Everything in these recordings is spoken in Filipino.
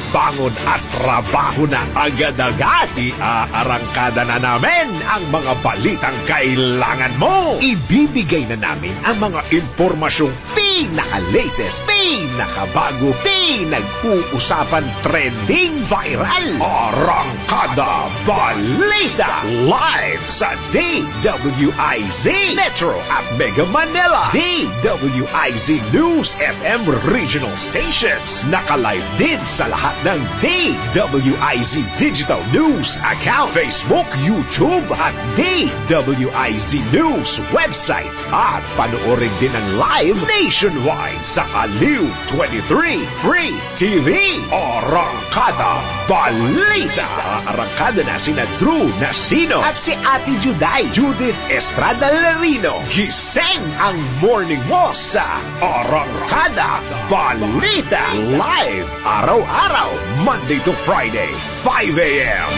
bangon at trabaho na agad-agad. Iaarangkada na namin ang mga balitang kailangan mo. Ibibigay na namin ang mga impormasyong pinaka-latest, pinakabago, pinag-uusapan, trending, viral. Arangkada Balita live sa DWIZ Metro at Mega Manila, DWIZ News FM regional stations. Naka-live din sa lahat ng DWIZ Digital News account, Facebook, YouTube at DWIZ News website. At panoorin din ang live nationwide sa Aliw 23 Free TV. Arangkada Balita. Arangkada na sina Drew Nasino at si Ate Juday, Judith Estrada Larino. Gising ang morning mo sa Arangkada Balita live araw-araw, Monday to Friday, 5 a.m.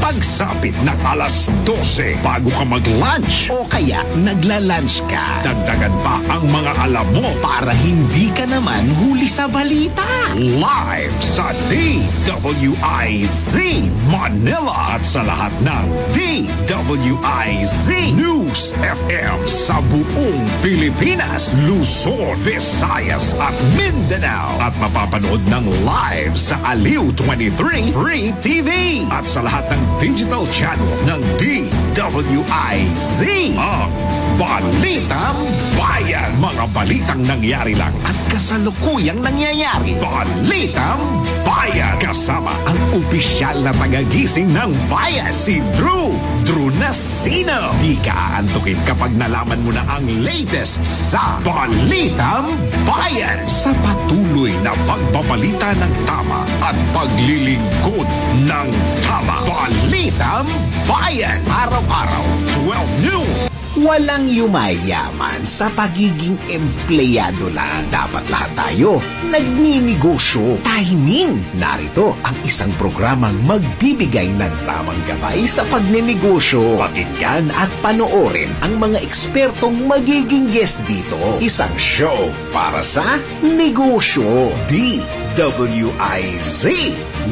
Pagsapit ng alas 12 bago ka mag-lunch o kaya nagla-lunch ka, dagdagan pa ang mga alam mo para hindi ka naman huli sa balita. Live sa DWIZ Manila at sa lahat ng DWIZ News FM sa buong Pilipinas, Luzon, Visayas at Mindanao. At mapapanood ng live sa Aliw 23 Free TV at sa lahat ng digital channel ng DWIZ. Ang Balitang Bayan. Mga balitang nangyari lang at kasalukuyang nangyayari. Balitang Bayan. Kasama ang opisyal na tagagising ng bayan, si Drew Nasino. Di ka aantukin kapag nalaman mo na ang latest sa Balitang Bayan. Sa patuloy na pagbabalita ng tama at paglilingkod ng tama. Balitang Bayan. Araw-araw, 12 noon. Walang yumayaman sa pagiging empleyado lang. Dapat lahat tayo nagninegosyo. Timing! Narito ang isang programang magbibigay ng tamang gabay sa pagnenegosyo. Pakinggan at panoorin ang mga ekspertong magiging guest dito. Isang show para sa negosyo. DWIZ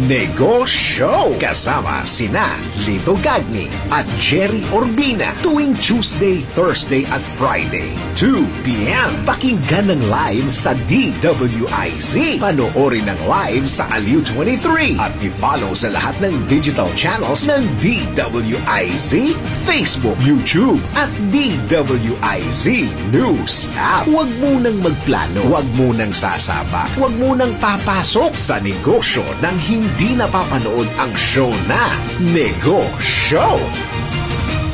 Negosyo. Kasama sina Lito Gagni at Jerry Orbina tuwing Tuesday, Thursday at Friday, 2 p.m. Pakinggan ng live sa DWIZ. Panoorin ng live sa Aliw 23 at i-follow sa lahat ng digital channels ng DWIZ, Facebook, YouTube at DWIZ News app. Huwag munang magplano, huwag munang sasabak, huwag munang papasok sa negosyo nang hindi napapanood ang show na Negosyo.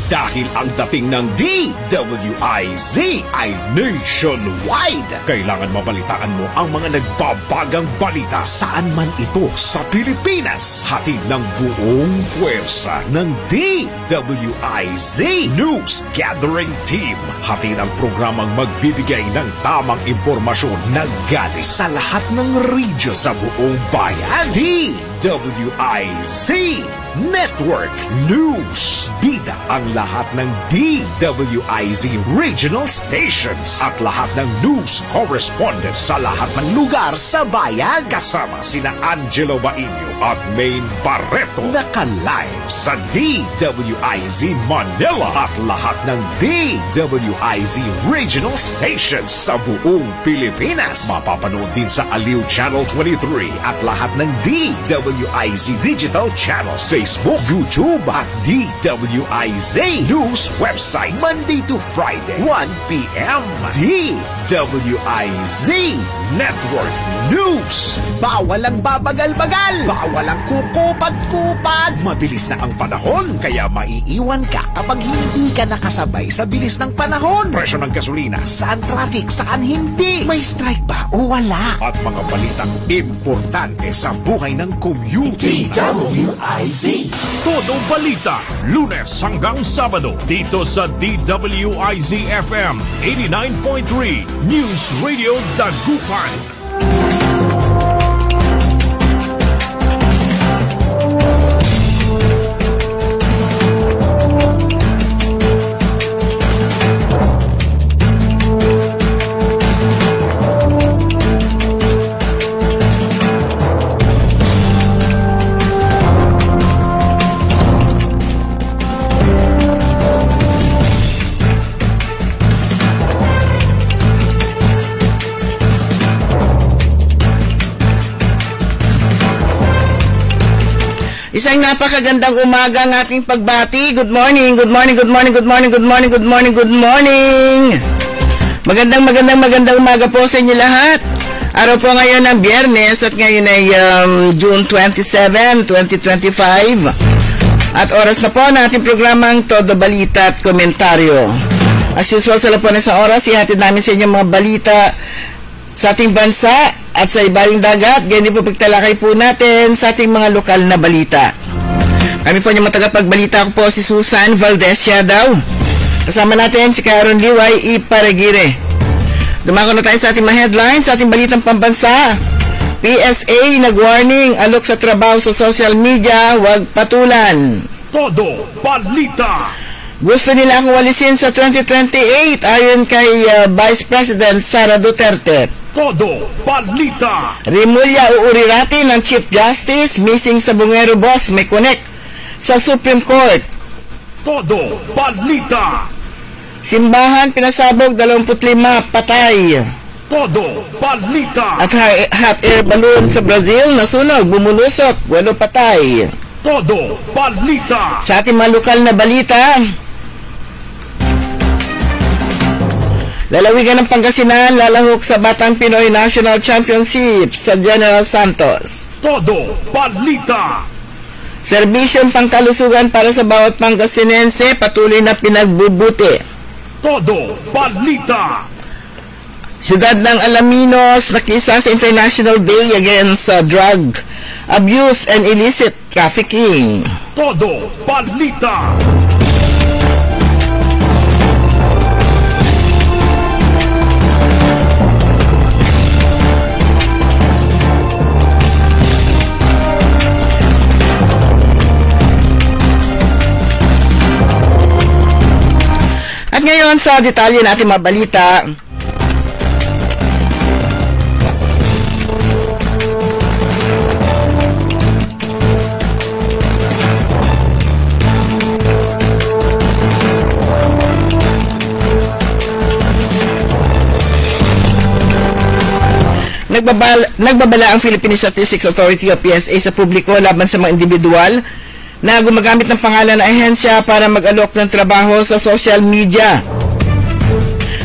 Dahil ang dating ng DWIZ ay nationwide. Kailangan mabalitaan mo ang mga nagbabagang balita saan man ito sa Pilipinas. Hatid ng buong puwersa ng DWIZ News Gathering Team. Hatid ang programang magbibigay ng tamang impormasyon na galing sa lahat ng region sa buong bayan. DWIZ Network News. Bida ang lahat ng DWIZ regional stations at lahat ng news correspondents sa lahat ng lugar sa bayan. Kasama sina Angelo Bainio at Maine Barreto. Naka-live sa DWIZ Manila at lahat ng DWIZ regional stations sa buong Pilipinas. Mapapanood din sa Aliw Channel 23 at lahat ng DWIZ digital channels, Facebook, YouTube at DWIZ News website, Monday to Friday, 1 p.m. DWIZ Network News. Bawal ang babagal-bagal, bawal ang kukupad-kupad. Mabilis na ang panahon, kaya maiiwan ka kapag hindi ka nakasabay sa bilis ng panahon. Presyo ng gasolina, saan traffic, saan hindi, may strike ba o wala, at mga balitang importante sa buhay ng community. DWIZ Todong Balita, Lunes hanggang Sabado dito sa DWIZ FM 89.3 News Radio Dagupan. Isang napakagandang umaga ang ating pagbati. Good morning, good morning, good morning, good morning, good morning, good morning, good morning. Magandang umaga po sa inyo lahat. Araw po ngayon ng Biyernes at ngayon ay June 27, 2025. At oras na po ng ating programang Todo Balita at Komentaryo. As usual sa lapuan sa oras, ihatid namin sa inyo mga balita sa ating bansa at sa ibaling dagat. Ganyan po pagtalakay po natin sa ating mga lokal na balita. Kami po yung matagapagbalita ko po si Susan Valdez Yadaw. Kasama natin si Caron Liway Iparegire. Dumako na tayo sa ating mga headlines, sa ating balitang pambansa. PSA nag-warning, alok sa trabaho sa social media, huwag patulan. Todo Balita. Gusto nila akong walisin sa 2028 ayon kay Vice President Sara Duterte. Todo Balita. Rimulya uurirati ng Chief Justice, missing sa Bungero Boss, may connect sa Supreme Court. Todo Balita. Simbahan pinasabog 25 patay. Todo Balita. At hot air balloon sa Brazil nasunog, bumulusok, 8 patay. Todo Balita. Sa ating mga lokal na balita, lalawigan ng Pangasinan, lalahok sa Batang Pinoy National Championship sa General Santos. Todo Balita. Serbisyong pangkalusugan para sa bawat Pangasinense, patuloy na pinagbubuti. Todo Balita. Siyudad ng Alaminos, nakisa sa International Day Against Drug Abuse and Illicit Trafficking. Todo Balita. At ngayon sa detalye natin mga balita. Nagbabala ang Philippine Statistics Authority o PSA sa publiko laban sa mga individual na gumagamit ng pangalan ng ahensya para mag-alok ng trabaho sa social media.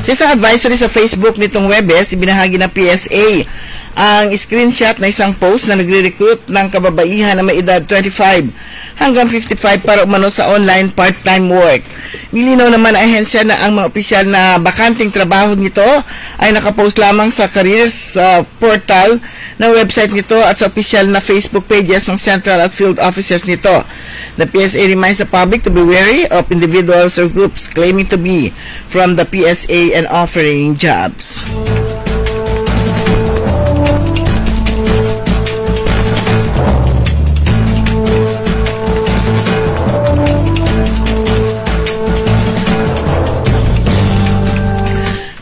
Sa isang advisory sa Facebook nitong Webes, ibinahagi ng PSA ang screenshot na isang post na nagre-recruit ng kababaihan na may edad 25 hanggang 55 para umano sa online part-time work. Nilinaw naman ang ahensya na ang mga opisyal na bakanting trabaho nito ay nakapost lamang sa careers portal na website nito at sa opisyal na Facebook pages ng central at field offices nito. The PSA reminds the public to be wary of individuals or groups claiming to be from the PSA and offering jobs.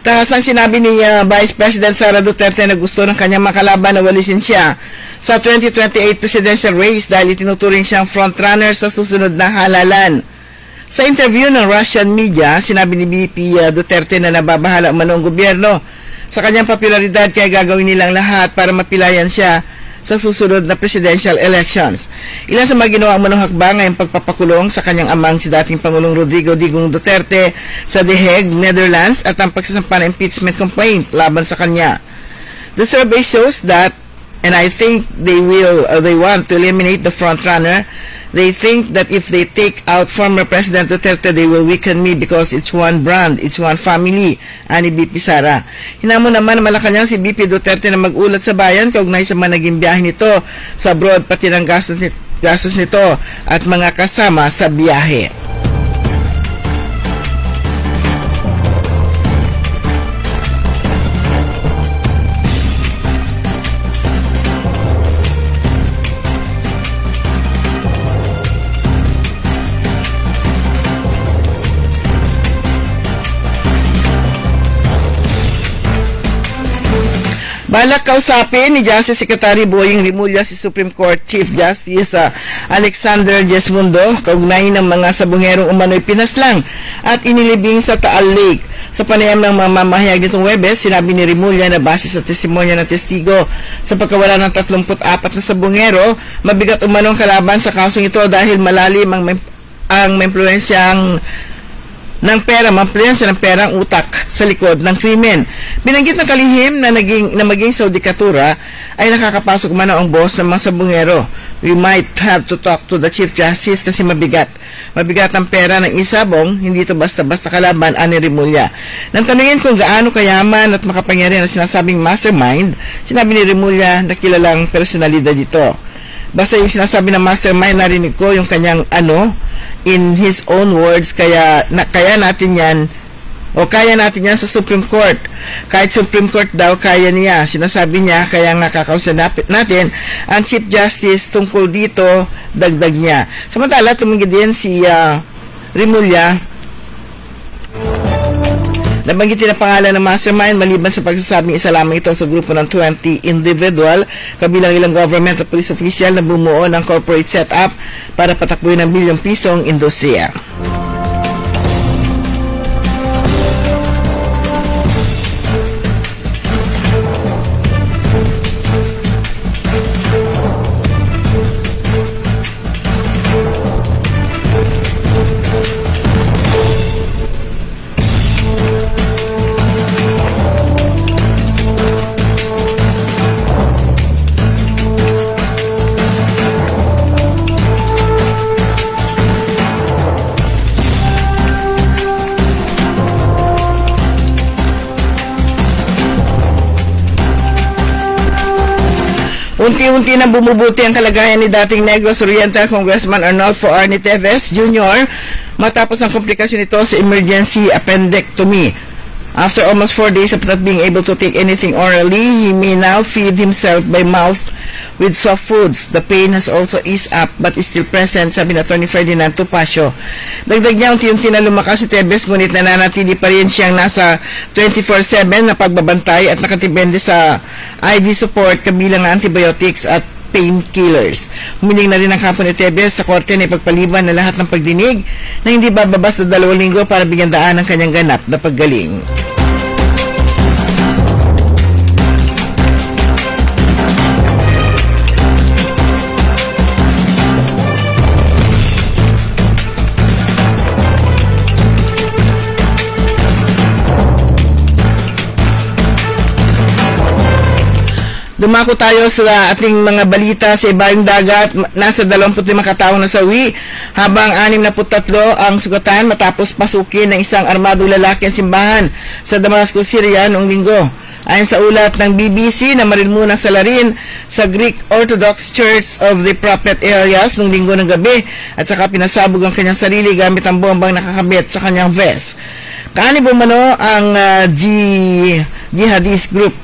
Taas ang sinabi ni Vice President Sara Duterte na gusto ng kanyang makalaban na walisin siya sa 2028 presidential race dahil itinuturing siyang frontrunner sa susunod na halalan. Sa interview ng Russian media, sinabi ni VP Duterte na nababahala ang manong gobyerno sa kanyang popularidad kaya gagawin nilang lahat para mapilayan siya sa susunod na presidential elections. Ilan sa mga ginawa manong hakbang ngayong pagpapakulong sa kanyang amang si dating Pangulong Rodrigo Digong Duterte sa The Hague, Netherlands at ang pagsasampa ng impeachment complaint laban sa kanya. The survey shows that, and I think they want to eliminate the frontrunner. They think that if they take out former President Duterte, they will weaken me because it's one brand, it's one family, ani BP Sara. Hinamon naman ng Malacanang si BP Duterte na mag-ulat sa bayan kaugnay sa mga naging biyahe nito sa abroad pati ng gastos nito at mga kasama sa biyahe. Balak kausapin ni Justice Secretary Boying Rimulya si Supreme Court Chief Justice Alexander Jesmundo kaugnay ng mga sabungerong umano'y pinaslang at inilibing sa Taal Lake. Sa panayam ng mamamahayag nitong Webes, sinabi ni Rimulya na base sa testimonya ng testigo sa pagkawala ng 34 na sabungero, mabigat umanong kalaban sa kasong ito dahil malalim ang maimpluwensyang ng pera, mamplensya ng perang utak sa likod ng krimen. Binanggit ng kalihim na maging sa judikatura ay nakakapasok man ang boss ng mga sabungero. We might have to talk to the Chief Justice kasi mabigat. Mabigat ang pera ng isabong, hindi ito basta-basta kalaban, ani Rimulya. Nang tanungin kung gaano kayaman at makapangyarihan ang sinasabing mastermind, sinabi ni Rimulya na kilalang personalidad dito. Basta yung sinasabi ng mastermind, narinig ko yung kanyang in his own words, kaya natin yan sa Supreme Court. Kahit Supreme Court daw, kaya niya. Sinasabi niya, kaya nga kakausap natin ang Chief Justice tungkol dito, dagdag niya. Samantala, tumingin din si Rimulya. Nabanggitin ang pangalan ng mastermind maliban sa pagsasabing isa lamang ito sa grupo ng 20 individual, kabilang ilang government at police official na bumuo ng corporate setup para patakbuhin ng bilyong pisong industriya. Unti-unti na bumubuti ang kalagayan ni dating Negros Oriental Congressman Arnolfo Arnie Teves Jr. matapos ang komplikasyon nito sa emergency appendectomy. After almost 4 days of not being able to take anything orally, he may now feed himself by mouth with soft foods. The pain has also eased up but is still present, sabi na Atty. Ferdinand Topacio. Dagdag niya, unti-unti na lumakas si Teves, ngunit nananatili pa rin siyang nasa 24/7 na pagbabantay at nakatipende sa IV support kabilang antibiotics at painkillers. Humiling na rin ang kampo ni Teves sa korte na ipagpaliban na lahat ng pagdinig na hindi bababas na 2 linggo para bigyan daan ang kanyang ganap na paggaling. Dumako tayo sa ating mga balita sa ibayong dagat. Nasa 25 katao na sawi, habang 63 ang sugatan matapos pasukin ng isang armadong lalaki ang simbahan sa Damascus, Syria noong linggo. Ayon sa ulat ng BBC na marilmunang salarin sa Greek Orthodox Church of the Prophet Elias noong linggo ng gabi at saka pinasabog ang kanyang sarili gamit ang bombang nakakabit sa kanyang vest. Kaani bumano ang jihadist group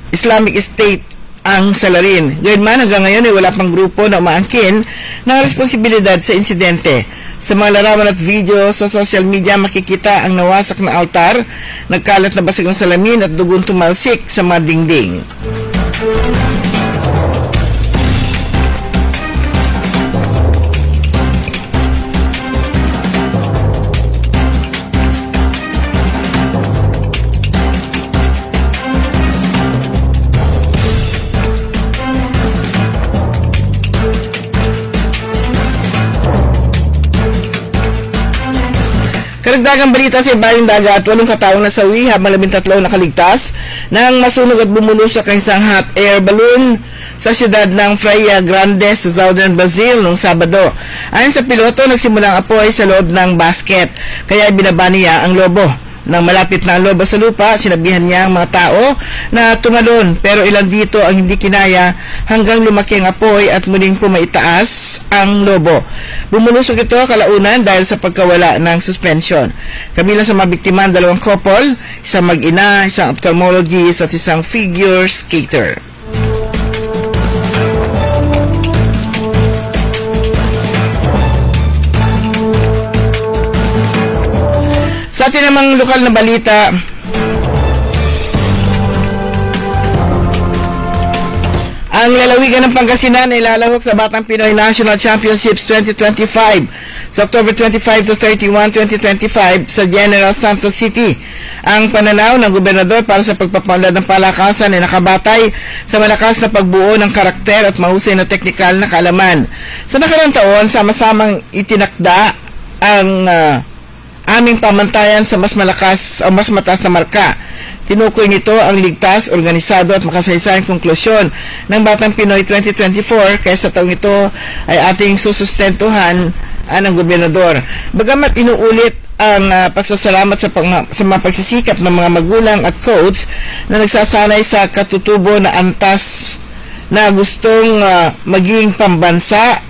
Islamic State ang salarin. Gayunman, hanggang ngayon ay wala pang grupo na umaangkin ng responsibilidad sa insidente. Sa mga larawan at video sa social media, makikita ang nawasak na altar, nagkalat na basag ng salamin at dugong tumalsik sa mga dingding. Karagdagang balita sa ibayong dagat, 8 katao na sawi habang 13 nakaligtas nang masunog at bumulusok ang isang hot air balloon sa siyudad ng Praia Grande sa southern Brazil noong Sabado. Ayon sa piloto, nagsimulang apoy sa loob ng basket, kaya binaba niya ang lobo. Nang malapit na ang lobo sa lupa, sinabihan niya ang mga tao na tumalon, pero ilan dito ang hindi kinaya hanggang lumaki ang apoy at muling pumaitaas ang lobo. Bumulusok ito kalaunan dahil sa pagkawala ng suspension. Kabilang sa mga biktima, 2 couple, isang mag-ina, isang ophthalmologist at isang figure skater. Sa atin namang lokal na balita, Ang lalawigan ng Pangasinan ay lalahok sa Batang Pinoy National Championships 2025 sa October 25 to 31, 2025 sa General Santos City. Ang pananaw ng gobernador para sa pagpapaunlad ng palakasan ay nakabatay sa malakas na pagbuo ng karakter at mahusay na teknikal na kaalaman. Sa nakaraang taon, sama-samang itinakda ang aming pamantayan sa mas malakas o mas mataas na marka. Tinukoy nito ang ligtas, organisado at makasaysayang konklusyon ng Batang Pinoy 2024 kaya sa taong ito ay ating susustentuhan ng gobernador. Bagamat inuulit ang pasasalamat sa mga pagsisikap ng mga magulang at coach na nagsasanay sa katutubo na antas na gustong maging pambansa.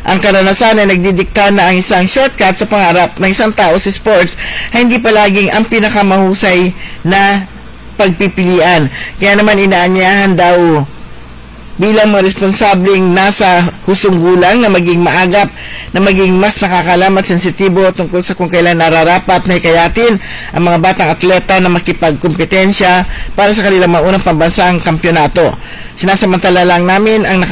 Ang karanasan ay nagdidikta na ang isang shortcut sa pangarap ng isang tao sa sports ay hindi palaging ang pinakamahusay na pagpipilian. Kaya naman inaanyahan daw bilang mga responsabling nasa husong gulang na maging maagap, na maging mas nakakalam at sensitibo tungkol sa kung kailan nararapat na hikayatin ang mga batang atleta na makipagkompetensya para sa kanilang maunang pambansang kampyonato. Sinasamantala lang namin ang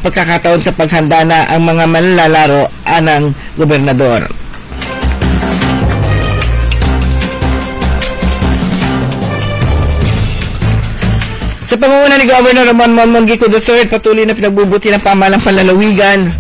pagkakataon kapag handa na ang mga manlalaro ng gobernador. Sa pangunguna ni Governor Ramon Mongico III, patuloy na pinagbubuti ng pamahalang panlalawigan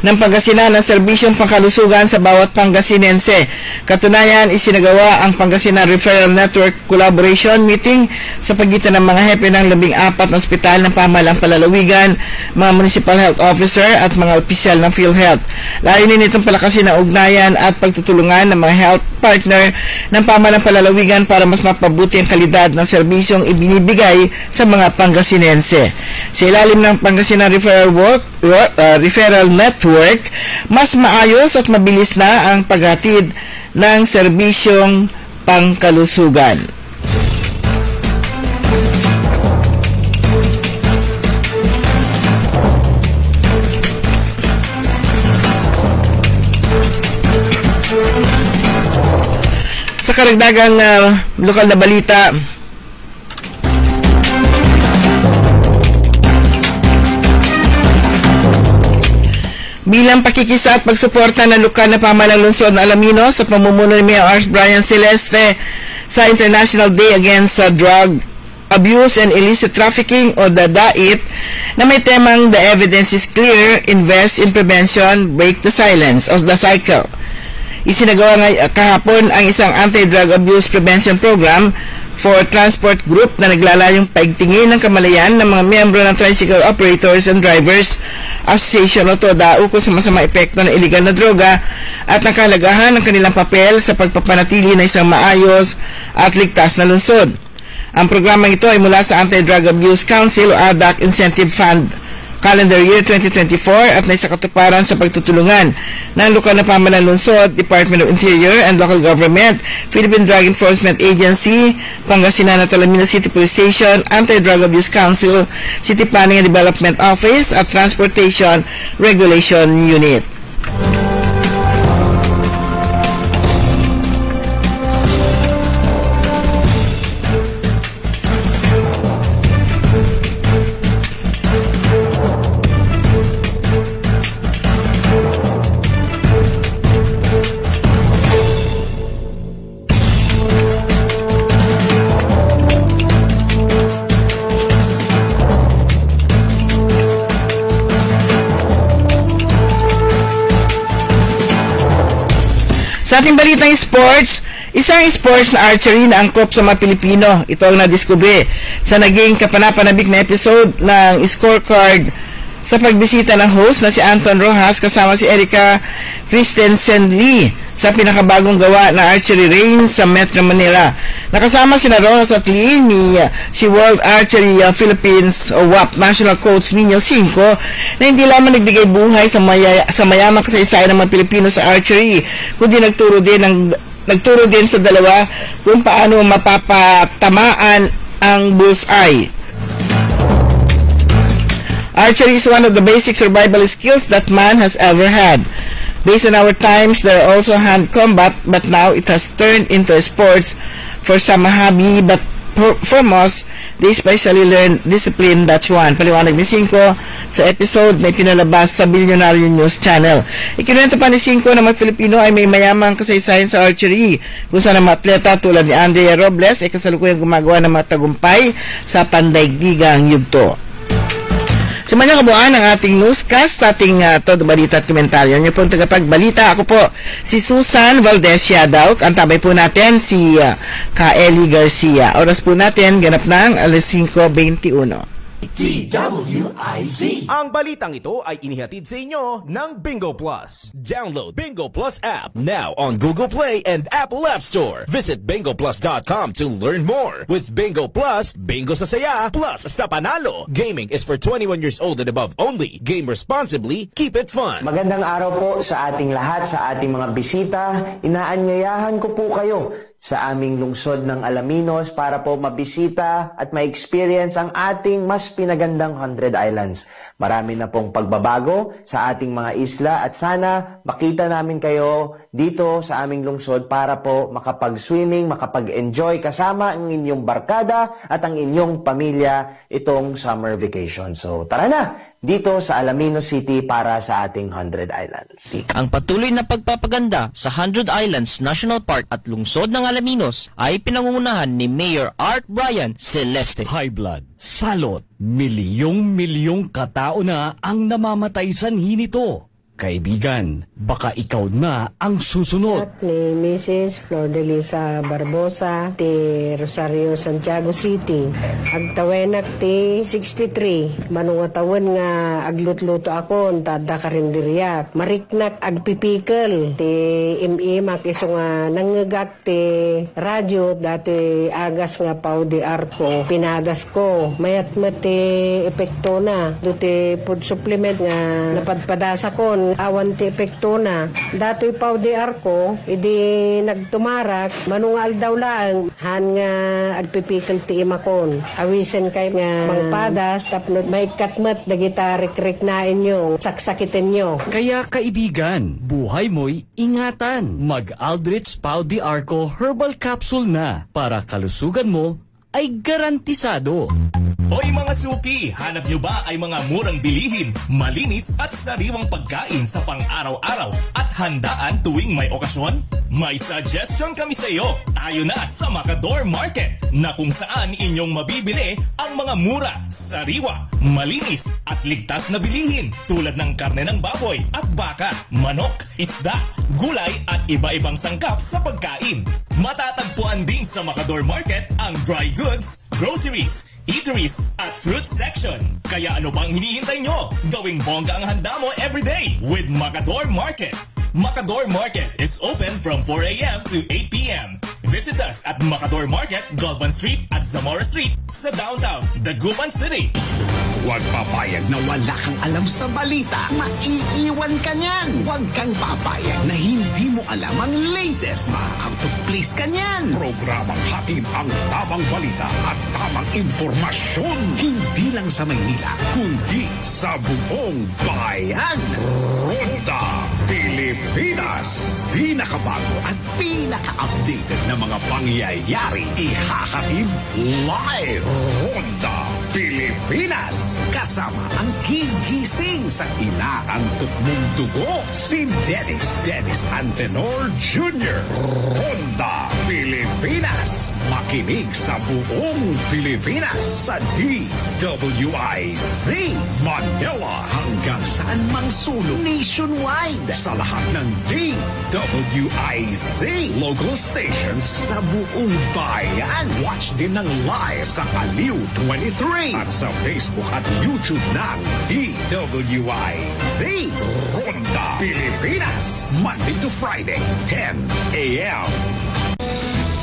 ng Pangasinan ang serbisyong pangkalusugan sa bawat Pangasinense. Katunayan, isinagawa ang Pangasinan Referral Network Collaboration Meeting sa pagitan ng mga hepe ng 14 na ospital ng pamahalang palalawigan, mga Municipal Health Officer at mga opisyal ng PhilHealth. Layunin nitong palakasin ang ugnayan at pagtutulungan ng mga health partner ng pamahalang palalawigan para mas mapabuti ang kalidad ng serbisyong ibinibigay sa mga Pangasinense. Sa ilalim ng Pangasinan Referral Network, mas maayos at mabilis na ang paghatid ng serbisyong pangkalusugan. Sa karagdagang lokal na balita, bilang pakikisa at pagsuporta ng lokal na pamahalang lungsod na Alamino sa pamumuno ni Mayor Arch Brian Celeste sa International Day Against Drug Abuse and Illicit Trafficking o the DAIT na may temang The Evidence is Clear, Invest in Prevention, Break the Silence o the Cycle. Isinagawa kahapon ang isang anti-drug abuse prevention program for transport group na naglalayong paigtingin ng kamalayan ng mga miyembro ng Tricycle Operators and Drivers Association o TODA ukol sa masama epekto ng iligal na droga at ang kahalagahan ng kanilang papel sa pagpapanatili ng isang maayos at ligtas na lungsod. Ang programang ito ay mula sa Anti-Drug Abuse Council o ADAC Incentive Fund Calendar Year 2024 at may sa katuparan sa pagtutulungan ng lokal na pamahalang lungsod, Department of Interior and Local Government, Philippine Drug Enforcement Agency, Pangasinan at Alamino City Police Station, Anti-Drug Abuse Council, City Planning and Development Office at Transportation Regulation Unit. Sa ating balitang sports, isang sports na archery na angkop sa mga Pilipino. Ito ang nadiskubre sa naging kapanapanabik na episode ng scorecard sa pagbisita ng host na si Anton Rojas kasama si Erica Christensen Lee sa pinakabagong gawa na archery range sa Metro Manila. Nakasama sina Rojas at Lee ni si World Archery Philippines o WAP National Coach Nino Cinco na hindi lamang nagbigay buhay sa mayamang kasaysayan ng mga Pilipino sa archery, kundi nagturo din sa dalawa kung paano mapapatamaan ang bullseye. Archery is one of the basic survival skills that man has ever had. Based on our times, there are also hand combat, but now it has turned into a sports for some hobby, but foremost, they specially learned discipline, that's one. Paliwanag ni Cinco sa episode na pinalabas sa Billionaire News Channel. Ikinuwento pa ni Cinco na mga Filipino ay may mayamang kasaysayan sa archery, kung saan ang mga atleta tulad ni Andrea Robles ay kasalukuyang gumagawa ng mga tagumpay sa pandaigdigang yugto. Sa mga kabuuan ng ating newscast sa ating Todo Balita at Komentaryo. Yung pong tagapagbalita, ako po si Susan Valdez Yadauk. Ang tabay po natin si Kaeli Garcia. Oras po natin ganap ng 5:21. DWIZ. Ang balitang ito ay inihatid sa inyo ng Bingo Plus. Download Bingo Plus app now on Google Play and Apple App Store. Visit bingoplus.com to learn more. With Bingo Plus, bingo sa saya, plus sa panalo. Gaming is for 21 years old and above only. Game responsibly, keep it fun. Magandang araw po sa ating lahat, sa ating mga bisita. Inaanyayahan ko po kayo sa aming lungsod ng Alaminos para po mabisita at ma-experience ang ating mas pinagandang 100 Islands. Marami na pong pagbabago sa ating mga isla at sana makita namin kayo dito sa aming lungsod para po makapag-swimming, makapag-enjoy kasama ang inyong barkada at ang inyong pamilya itong summer vacation. So tara na! Dito sa Alaminos City para sa ating 100 Islands. Ang patuloy na pagpapaganda sa 100 Islands National Park at lungsod ng Alaminos ay pinangungunahan ni Mayor Art Brian Celeste. High blood, salot, milyong-milyong katao na ang namamatay sanhi nito. Kaibigan, baka ikaw na ang susunod. Ni Mrs. Flor de Lisa Barbosa, ti Rosario, Santiago City. Agtawenak ti 63. Manungatawan nga aglutluto ako, tada karinderya. Mariknak agpipikal. Ti mak iso nga nangagak ti radyo, dati agas nga pao di arko. Pinadas ko. Mayat ti epekto na. Duti food supplement nga napadpadasa ko. Awan ti epekto na. Dato'y pao di arko, idi nagtumarak, manungal daw lang, han nga agpipikal ti imakon. Awisen kay nga mangpadas, tapnod may katmat, dagita rik-rik na inyo, saksakitin nyo. Kaya kaibigan, buhay mo'y ingatan. Mag-Aldrich Pau di Arco Herbal Capsule na para kalusugan mo ay garantisado. Hoy mga suki, hanap nyo ba ay mga murang bilihin, malinis at sariwang pagkain sa pang-araw-araw at handaan tuwing may okasyon? May suggestion kami sa iyo. Tayo na sa Macador Market na kung saan inyong mabibili ang mga mura, sariwa, malinis at ligtas na bilihin tulad ng karne ng baboy at baka, manok, isda, gulay at iba-ibang sangkap sa pagkain. Matatagpuan din sa Macador Market ang dry goods, groceries, eateries at fruit section. Kaya ano bang hinihintay nyo? Gawing bongga ang handa mo everyday with Macador Market. Macador Market is open from 4 a.m. to 8 p.m. Visit us at Macador Market, Galvan Street at Zamora Street sa downtown, Dagupan City. Huwag papayag na wala kang alam sa balita. Maiiwan ka niyan. Huwag kang papayag na hindi mo alam ang latest. Out of place ka niyan. Programang hatid ang tamang balita at tamang impormasyon. Hindi lang sa Maynila, kundi sa buong bayan. Ronda Pilipinas. Pinakabago at pinaka-updated na mga pangyayari. Ihahatid live. Ronda Pilipinas. Kasama ang gigising sa inaantok mong dugo, si Dennis Antenor Jr. Ronda Pilipinas. Makinig sa buong Pilipinas sa DWIZ Manila hanggang saan mang sulong nationwide sa lahat ng DWIZ local stations sa buong bayan. Watch din ng live sa Aliw 23 at sa Facebook at YouTube ng DWIZ Ronda Pilipinas, Monday to Friday, 10 a.m.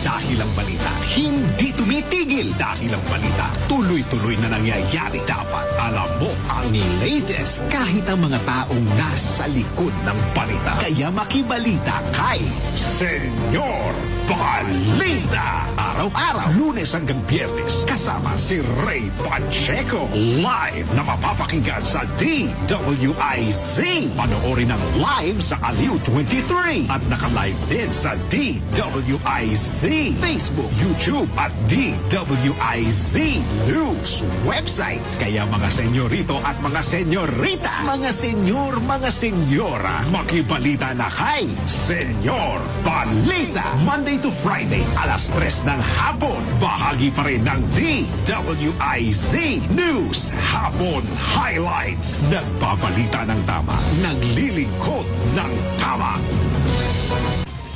Dahil ang balita hindi tumitigil. Dahil ang balita tuloy-tuloy na nangyayari. Dapat alam mo ang latest kahit ang mga taong nasa likod ng balita. Kaya makibalita kay Senyor Balita. Araw-araw, Lunes hanggang Biyernes, kasama si Ray Pacheco. Live na mapapakinggan sa DWIZ. Panoorin ang live sa Aliw 23 at naka-live din sa DWIZ Facebook, YouTube at DWIZ News website. Kaya mga senyorito at mga senyorita, mga senyor, mga senyora, makibalita na kay Senyor Balita. Monday to Friday, alas 3 ng hapon. Bahagi pa rin ng DWIZ News Hapon Highlights. Nagbabalita ng tama, naglilingkod ng tama.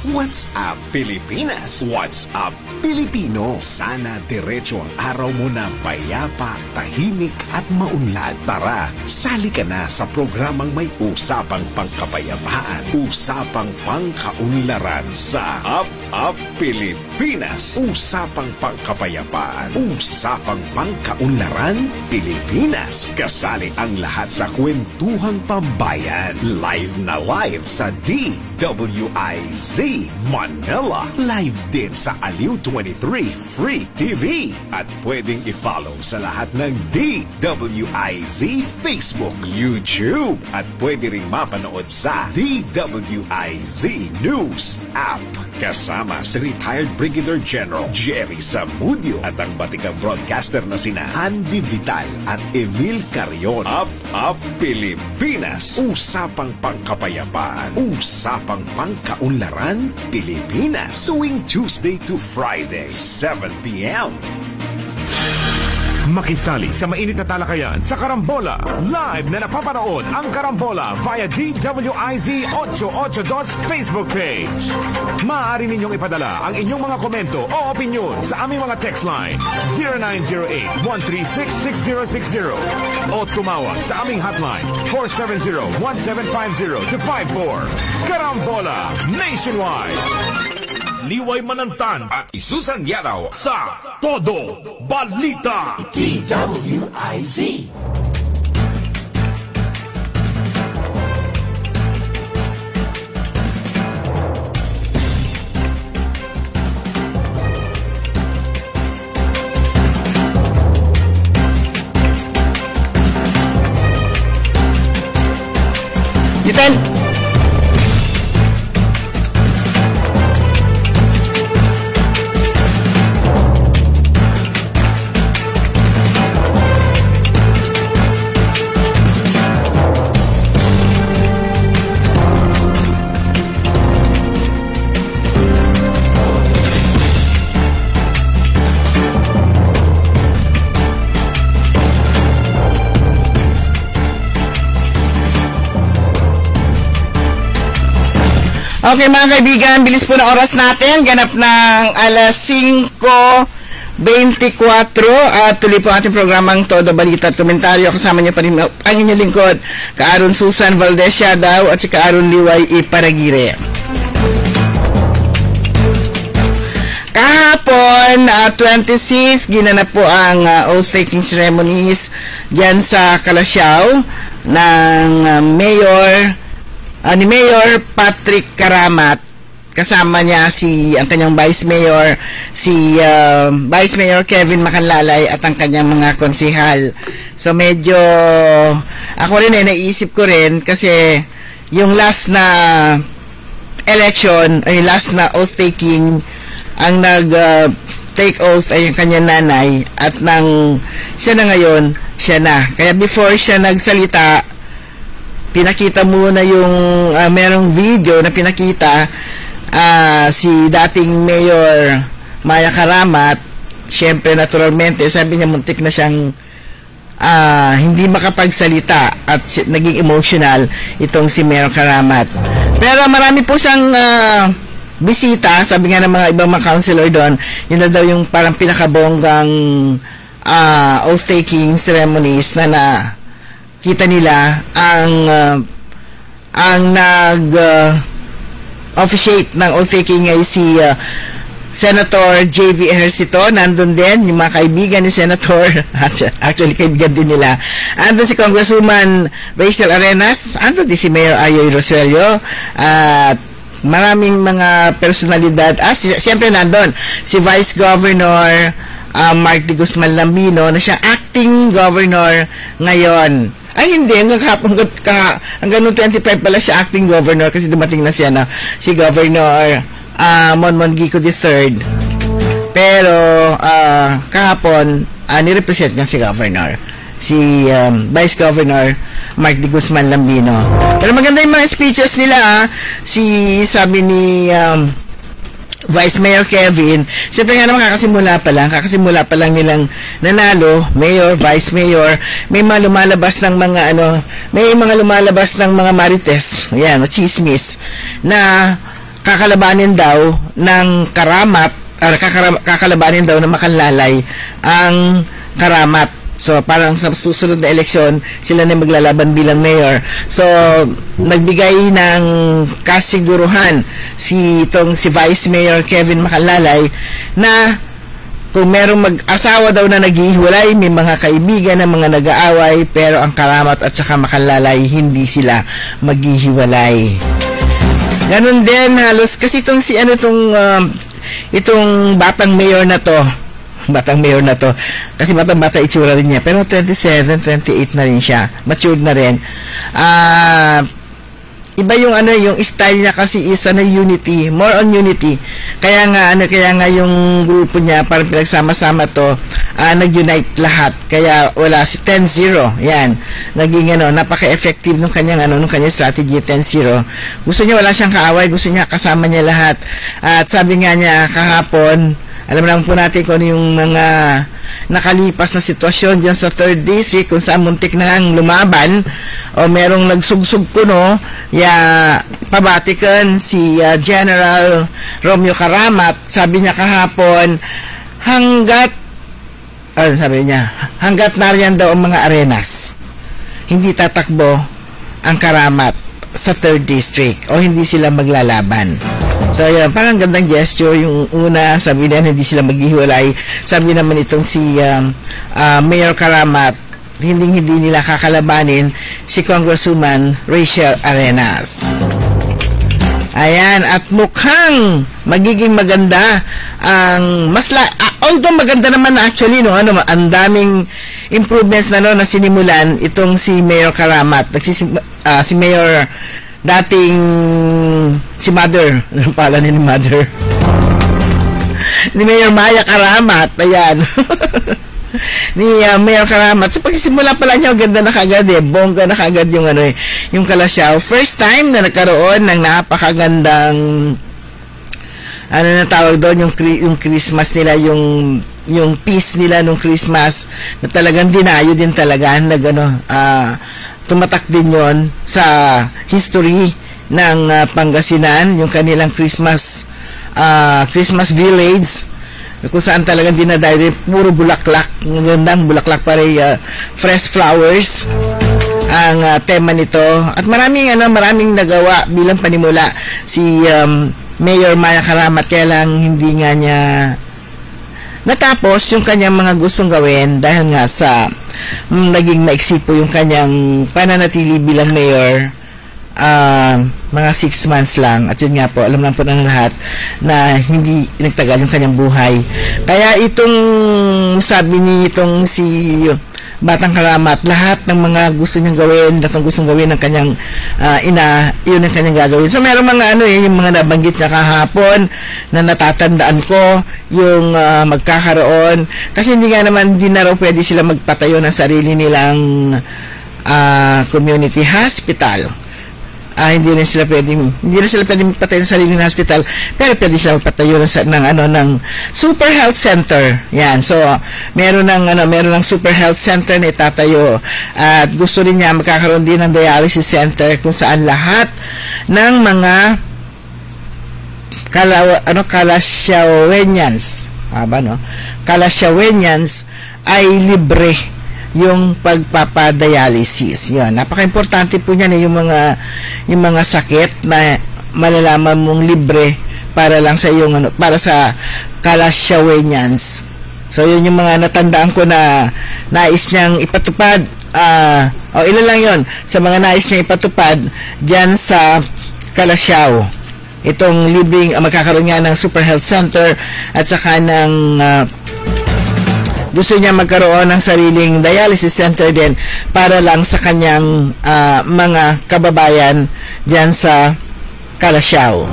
What's up, Pilipinas? What's up, Pilipino? Sana diretso ang araw mo na payapa, tahimik at maunlad. Tara, sali ka na sa programang may usapang pangkapayapaan, usapang pangkaunlaran sa Up Pilipinas. Usapang pangkapayapaan, usapang pangkaunlaran Pilipinas. Kasali ang lahat sa kwentuhang pambayan. Live na live sa DWIZ Manila. Live din sa Aliw 23 Free TV. At pwedeng i-follow sa lahat ng DWIZ Facebook, YouTube. At pwede ring mapanood sa DWIZ News app. Kasama si retired Brigadier General Jerry Zamudio at ang batikang broadcaster na sina Andy Vital at Emil Carion. Up Pilipinas. Usapang pangkapayapaan, usapang pangkaunlaran Pilipinas. Tuwing Tuesday to Friday, 7 p.m. Makisali sa mainit na talakayan sa Karambola. Live na napapanood ang Karambola via DWIZ 882 Facebook page. Maaari ninyong ipadala ang inyong mga komento o opinion sa aming mga text line 0908-136-6060 o tumawag sa aming hotline 470-1750-54. Karambola Nationwide. Liway Manantan At isusangyaraw sa Todo Balita DWIZ. Jitan. Okay mga kaibigan, bilis po na oras natin. Ganap ng alas 5:24 at tuloy po ating programang Todo Balita at Komentaryo. Kasama niyo pa rin ang inyong lingkod, Kaaron Susan Valdez Siadaw at si Kaaron Liway Iparagire. Kahapon, 26, ginanap po ang oath-taking ceremonies dyan sa Calasiao ng ni Mayor Patrick Karamat. Kasama niya ang kanyang Vice Mayor, Vice Mayor Kevin Macanlalay at ang kanyang mga konsihal. So medyo ako rin naisip ko rin kasi yung last na election ay last na oath taking, ang take oath ay yung kanyang nanay at siya na ngayon, siya na. Kaya before siya nagsalita, pinakita muna yung merong video na pinakita si dating Mayor Maya Karamat. Siyempre naturalmente sabi niya muntik na siyang hindi makapagsalita at naging emotional itong si Mayor Karamat. Pero marami po siyang bisita, sabi nga ng mga ibang mga councilor doon, yun na daw yung parang pinakabonggang oath-taking ceremonies na kita nila ang nag-officiate ng oath-taking ay si Senator J.V. Ejercito. Nandun din yung mga kaibigan ni Senator, actually kaibigan din nila. Andun si Congresswoman Rachel Arenas, andun din si Mayor Ayoy Roselio, at maraming mga personalidad. Siyempre nandun si Vice Governor Mark de Guzman Lambino na siya acting governor ngayon. Ay hindi, hanggang noong 25 pala siya acting governor kasi dumating na siya na si Governor Monmon Gico III. Pero kahapon ni-represent niya si Governor, si Vice Governor Mark D. Guzman Lambino. Pero maganda yung mga speeches nila. Sabi ni Vice Mayor Kevin, siyempre nga naman kakasimula pa lang nilang nanalo, Mayor, Vice Mayor, may mga lumalabas ng mga marites, yan, chismis, na kakalabanin daw ng Karamat, kakalabanin daw ng Makanlalay ang Karamat. So, parang sa susunod na eleksyon, sila na maglalaban bilang mayor. So, nagbigay ng kasiguruhan si Vice Mayor Kevin Makanlalay na kung merong mag-asawa daw na naghihiwalay, may mga kaibigan na mga nag-aaway, pero ang Karamat at saka Makanlalay, hindi sila maghihiwalay. Ganun din, halos, kasi itong batang mayor na to, kasi batang-bata itsura rin niya, pero 27, 28 na rin siya, matured na rin. Iba yung yung style niya kasi is unity, more on unity. Kaya nga yung grupo niya parang pinagsama-sama to, nag-unite lahat. Kaya wala si 10-0. Yan. Naging napaka-effective nung kanyang strategy 10-0. Gusto niya wala siyang kaaway, gusto niya kasama niya lahat. At sabi nga niya kahapon, alam naman po natin kung yung mga nakalipas na sitwasyon dyan sa 3rd District, kung saan muntik na ngang lumaban o merong nagsugsug kuno, pabatikan si General Romeo Karamat. Sabi niya kahapon, hanggat nariyan daw ang mga arenas, hindi tatakbo ang Karamat sa 3rd District o hindi sila maglalaban. So, yan, parang gandang gesture. Yung una, sabi na hindi sila maghihiwalay. Sabi naman itong si Mayor Karamat, hindi nila kakalabanin si Congresswoman Rachel Arenas. Ayan, at mukhang magiging maganda ang although maganda naman actually, ang daming improvements na sinimulan itong si Mayor Karamat. Si Mayor dating si Mother, ano pala ni Mother? Ni Mayor Maya Karamat, ayan. Ni Mayor Karamat. So, pagsisimula pala niya, ganda na kagad bongga na kagad yung Kalasyaw. First time na nagkaroon ng napakagandang na tawag doon, yung Christmas nila, yung peace nila nung Christmas, na talagang dinayo din talaga, tumatak din yon sa history ng Pangasinan, yung kanilang Christmas village, kung saan talagang dinadayo puro bulaklak, magandang bulaklak pa rin, fresh flowers ang tema nito. At maraming nagawa bilang panimula si Mayor Maya Karamat, kaya lang hindi nga niya natapos yung kanyang mga gustong gawin dahil nga sa naging maiksi po yung kanyang pananatili bilang mayor, mga 6 months lang. At yun nga po, alam lang po ng lahat na hindi nagtagal yung kanyang buhay. Kaya itong sabi nitong si Batang Karamat, lahat ng mga gusto niyang gawin, lahat ng gustong gawin ng kanyang ina, yun ang kanyang gagawin. So meron mga yung mga nabanggit niya kahapon na natatandaan ko, yung magkakaroon, kasi hindi na raw pwede sila magpatayo ng sarili nilang community hospital. Hindi na sila pwedeng magpatayo ng sarili ng hospital, pero pwede sila magpatayo ng super health center. Yan. So, meron ng super health center na itatayo, at gusto rin niya magkakaroon din ng dialysis center kung saan lahat ng mga Kalasyawenyans ay libre yung pagpapadialysis. Yan, napaka-importante po niyan, yung mga sakit na malalaman mong libre para lang sa para sa Kalasyawenyans. So yun yung mga natandaan ko na nais niyang ipatupad. Ilan lang yun sa mga nais niyang ipatupad diyan sa Kalasyaw. Itong libreng magkakaroon nga ng super health center, at saka ng gusto niya magkaroon ng sariling dialysis center din para lang sa kanyang mga kababayan diyan sa Kalasyaw.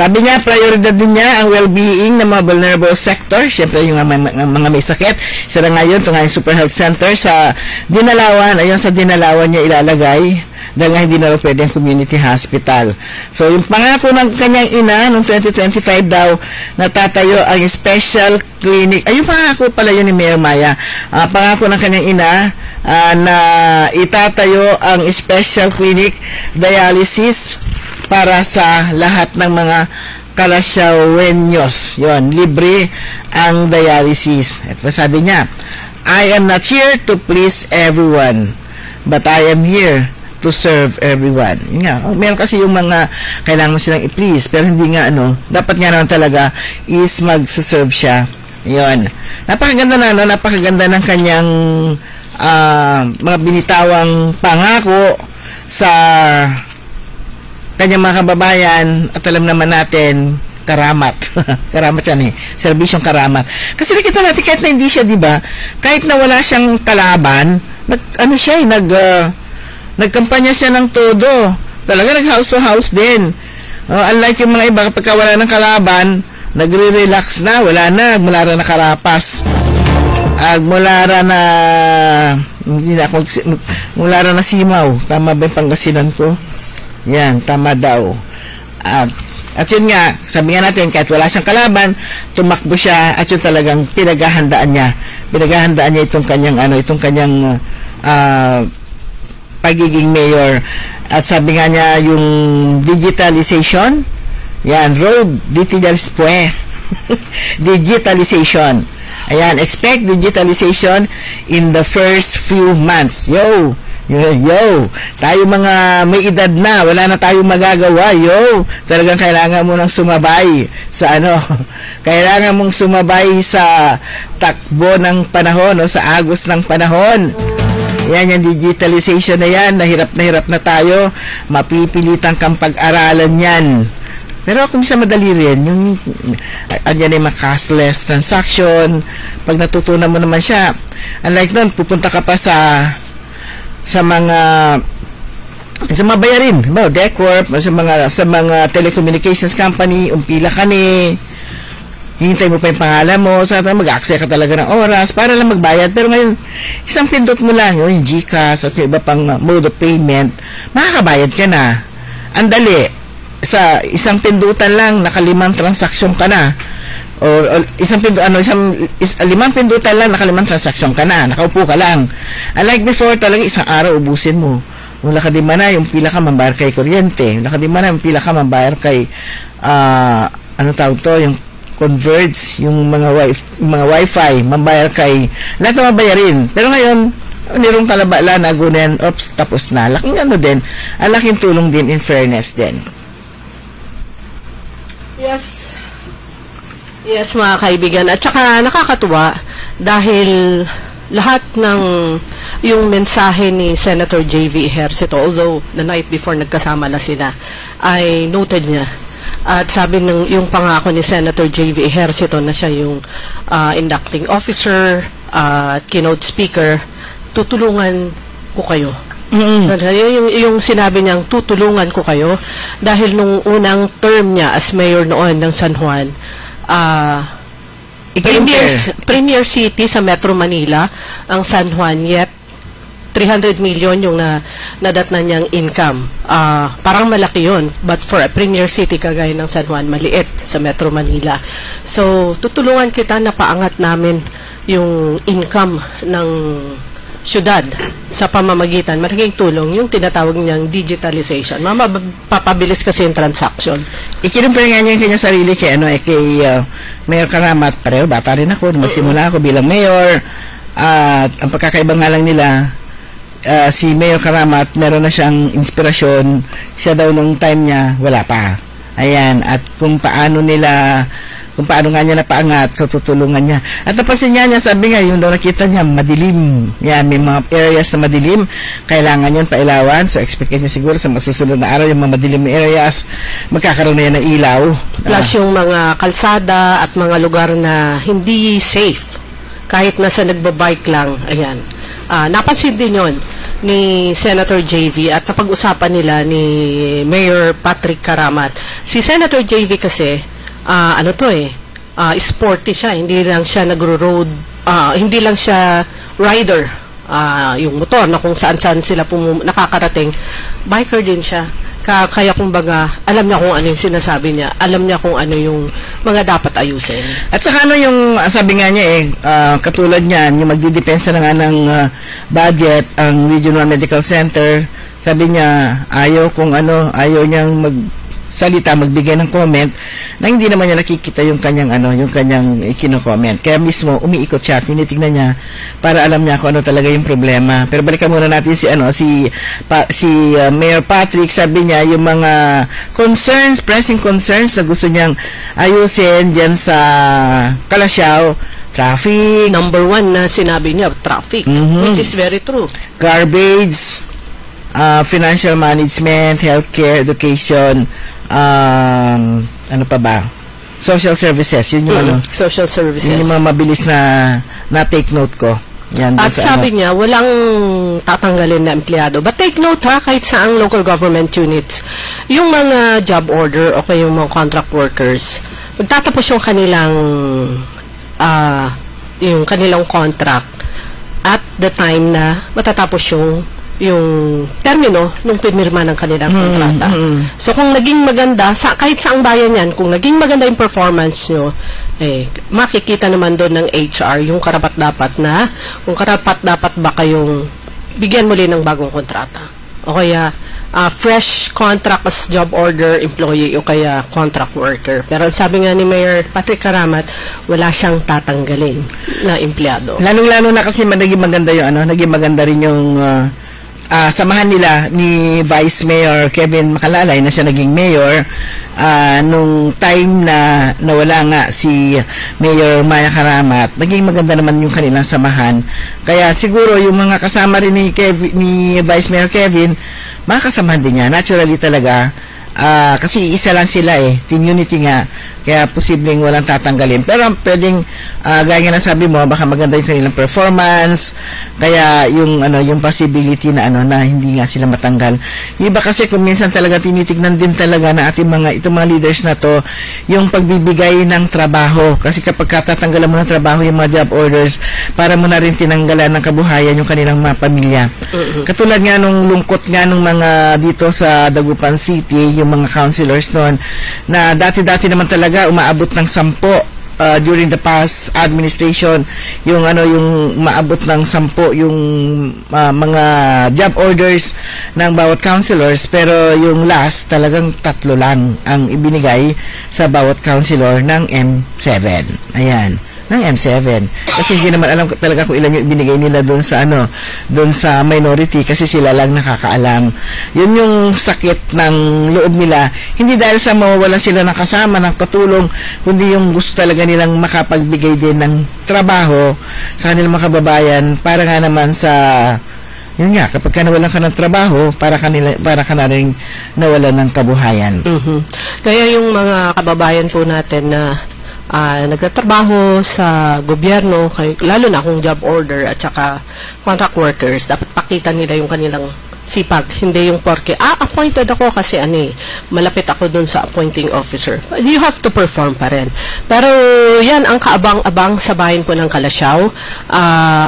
Sabi niya, prioridad din niya ang well-being ng mga vulnerable sector. Siyempre, yung mga may sakit. Isa na ngayon, ito nga yung Super Health Center sa Dinalawan. Ayun, sa Dinalawan niya ilalagay. Dahil nga hindi na rin pwede ang community hospital. So, yung pangako ng kanyang ina, noong 2025 daw, natatayo ang special clinic. Ayun, pangako pala yun ni Mayor Maya. Pangako ng kanyang ina na itatayo ang special clinic dialysis para sa lahat ng mga Kalasyawenyos. Yun, libre ang dialysis. At sabi niya, I am not here to please everyone, but I am here to serve everyone. Yun nga, meron kasi yung mga kailangan mo silang i-please, pero hindi nga dapat nga naman talaga is mag-serve siya. Yun. Napakaganda na, napakaganda ng kanyang mga binitawang pangako sa kanyang mga kababayan, at alam naman natin, karamat. Karamat yan serbisyong karamat. Kasi nakita natin, kahit na hindi siya, diba, kahit na wala siyang kalaban, nagkampanya siya ng todo. Talaga nag-house to house din. Unlike yung mga iba, kapag wala ng kalaban, nagre-relax na, wala na, mula na nakarapas. Mula na simaw. Tama ba yung Pangasinan ko? Yan, tama daw. At yun nga, sabi nga natin, kahit wala siyang kalaban, tumakbo siya, at yun talagang pinaghahandaan niya itong kanyang pagiging mayor. At sabi nga niya, yung digitalization, yan, road digitalization. Ayan, expect digitalization in the first few months. Yo, tayo mga may edad na, wala na tayong magagawa. Talagang kailangan mo nang sumabay sa kailangan mong sumabay sa takbo ng panahon, sa agos ng panahon. Yan, yung digitalization na yan, nahirap na tayo, mapipilitan kang pag-aralan yan. Pero kung sa madali rin, yung yan ay cashless transaction, pag natutunan mo naman siya, unlike nun, pupunta ka pa sa mga bayarin, Decorp, sa mga telecommunications company, umpila ka hintay mo pa yung pangalan mo, so mag-access ka talaga ng oras para lang magbayad. Pero ngayon, isang pindot mo lang, yung GCash at yung iba pang mode of payment, makakabayad ka na. Andali, sa isang pindutan lang, 5 transaksyon ka na. O limang pindutan lang, 5 transaksyon ka na. Nakaupo ka lang. Unlike before, talaga isang araw ubusin mo. Yung lakadima na, yung pila ka mambayar kay kuryente. Yung lakadima na, yung pila ka mambayar kay yung Converge, yung mga wifi, mambayar kay lahat na mabayarin. Pero ngayon, nirong kalabala na gunen, tapos na. Laking din, laking tulong din in fairness din. Yes, mga kaibigan. At saka nakakatuwa dahil lahat ng yung mensahe ni Senator J.V. Ejercito, although the night before nagkasama na sila, ay noted niya. At sabi yung pangako ni Senator J.V. Ejercito na siya yung inducting officer at keynote speaker, tutulungan ko kayo. Yung sinabi niyang tutulungan ko kayo dahil nung unang term niya as mayor noon ng San Juan, premier city sa Metro Manila ang San Juan, yet 300 million yung nadatnan niyang income. Parang malaki yun, but for a premier city kagaya ng San Juan, maliit sa Metro Manila. So, tutulungan kita na paangat namin yung income ng syudad sa pamamagitan, malaking tulong yung tinatawag niyang digitalization. Papabilis kasi yung transaction. Ikinumpir nga niya yung kanyang sarili kay Mayor Karamat. Pareho, bata rin ako. Magsimula ako bilang mayor. At ang pagkakaiba nga lang nila, si Mayor Karamat, meron na siyang inspirasyon. Siya daw nung time niya, wala pa. Ayan, at kung paano nga niya napaangat, so tutulungan niya. At napansin niya, sabi nga, yung daw nakita niya, madilim. Yan, may mga areas na madilim, kailangan niyan pailawan. So expect niya siguro sa masusunod na araw, yung mga madilim na areas, magkakaroon na yan ng ilaw. Plus yung mga kalsada at mga lugar na hindi safe, kahit nasa nagbabike lang, ayan. Napansin din yun ni Senator JV at napag-usapan nila ni Mayor Patrick Caramat. Si Senator JV kasi, sporty siya. Hindi lang siya nagro-road, hindi lang siya rider. Yung motor na kung saan-saan sila nakakarating. Biker din siya. Kaya kumbaga, alam niya kung ano yung sinasabi niya. Alam niya kung ano yung mga dapat ayusin. At saka yung sabi nga niya katulad niyan, yung magdidepensa na nga ng budget, ang Regional Medical Center, sabi niya, ayaw niyang magsalita, magbigay ng comment na hindi naman niya nakikita yung kanyang kino-comment. Kaya mismo umiikot siya, tinitingnan niya para alam niya kung ano talaga yung problema. Pero balikan muna natin si Mayor Patrick. Sabi niya yung mga pressing concerns na gusto niyang ayusin diyan sa Calasiao, traffic. Number 1 na sinabi niya, traffic, which is very true. Garbage, financial management, healthcare, education, ano pa ba? Social services, yun yung social services. Yun yung mga mabilis na take note ko. Yan, at sabi niya, walang tatanggalin na empleyado. But take note kahit saang local government units, yung mga job order o kaya yung mga contract workers, magtatapos yung kanilang contract at the time na matatapos yung termino nung pinirma ng kanilang kontrata. So, kung naging maganda, kahit saang bayan yan, kung naging maganda yung performance nyo, makikita naman doon ng HR yung karapat-dapat ba kayong bigyan muli ng bagong kontrata. O kaya, fresh contract as job order employee o kaya contract worker. Pero sabi nga ni Mayor Patrick Caramat, wala siyang tatanggalin na empleyado. Lalong-lalo na kasi naging maganda rin yung samahan nila ni Vice Mayor Kevin Macalalay na siya naging mayor nung time na nawala nga si Mayor Maya Caramat. Naging maganda naman yung kanilang samahan. Kaya siguro yung mga kasama rin ni Vice Mayor Kevin, makakasamahan din niya. Naturally talaga. Kasi isa lang sila team unity nga, kaya posibleng walang tatanggalin. Pero pwedeng gaya nga na sabi mo, baka maganda yung kanilang performance, kaya yung possibility na hindi nga sila matanggal. Yung iba kasi kung minsan talaga tinitignan din talaga na itong mga leaders na to, yung pagbibigay ng trabaho. Kasi kapag katatanggalan mo ng trabaho yung mga job orders, para mo na rin tinanggalan ng kabuhayan yung kanilang mga pamilya. Katulad nga nung lungkot nga nung mga dito sa Dagupan City, yung mga councilors noon, na dati-dati naman talaga umaabot ng 10 during the past administration, yung umaabot ng 10 yung mga job orders ng bawat councilors, pero yung last talagang 3 lang ang ibinigay sa bawat councilor ng M7. Ayan, ng M7. Kasi hindi naman alam talaga kung ilan yung ibinigay nila doon sa minority, kasi sila lang nakakaalam. Yun yung sakit ng loob nila. Hindi dahil sa mawawalan sila ng kasama, ng katulong, kundi yung gusto talaga nilang makapagbigay din ng trabaho sa kanilang mga kababayan, para nga naman sa yun nga, kapag ka nawalan ka ng trabaho, para ka na rin nawalan ng kabuhayan. Kaya yung mga kababayan po natin na nagtatrabaho sa gobyerno, lalo na kung job order at saka contract workers, dapat pakita nila yung kanilang sipag. Hindi yung porke, appointed ako kasi malapit ako dun sa appointing officer. You have to perform pa rin. Pero yan ang kaabang-abang sa bayan po ng Calasiao.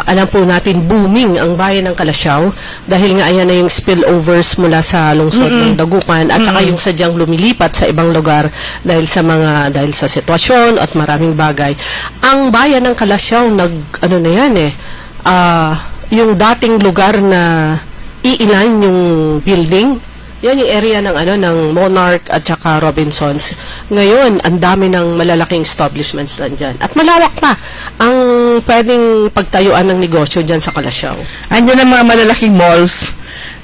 Alam po natin, booming ang bayan ng Calasiao dahil nga ayan na yung spillovers mula sa lungsod ng Dagupan at saka yung sadyang lumilipat sa ibang lugar dahil sa sitwasyon at maraming bagay. Ang bayan ng Calasiao yung dating lugar na iilan yung building, yan yung area ng Monarch at saka Robinsons. Ngayon, ang dami ng malalaking establishments dyan. At malawak pa ang pwedeng pagtayuan ng negosyo dyan sa Calasiao. Andiyan ang mga malalaking malls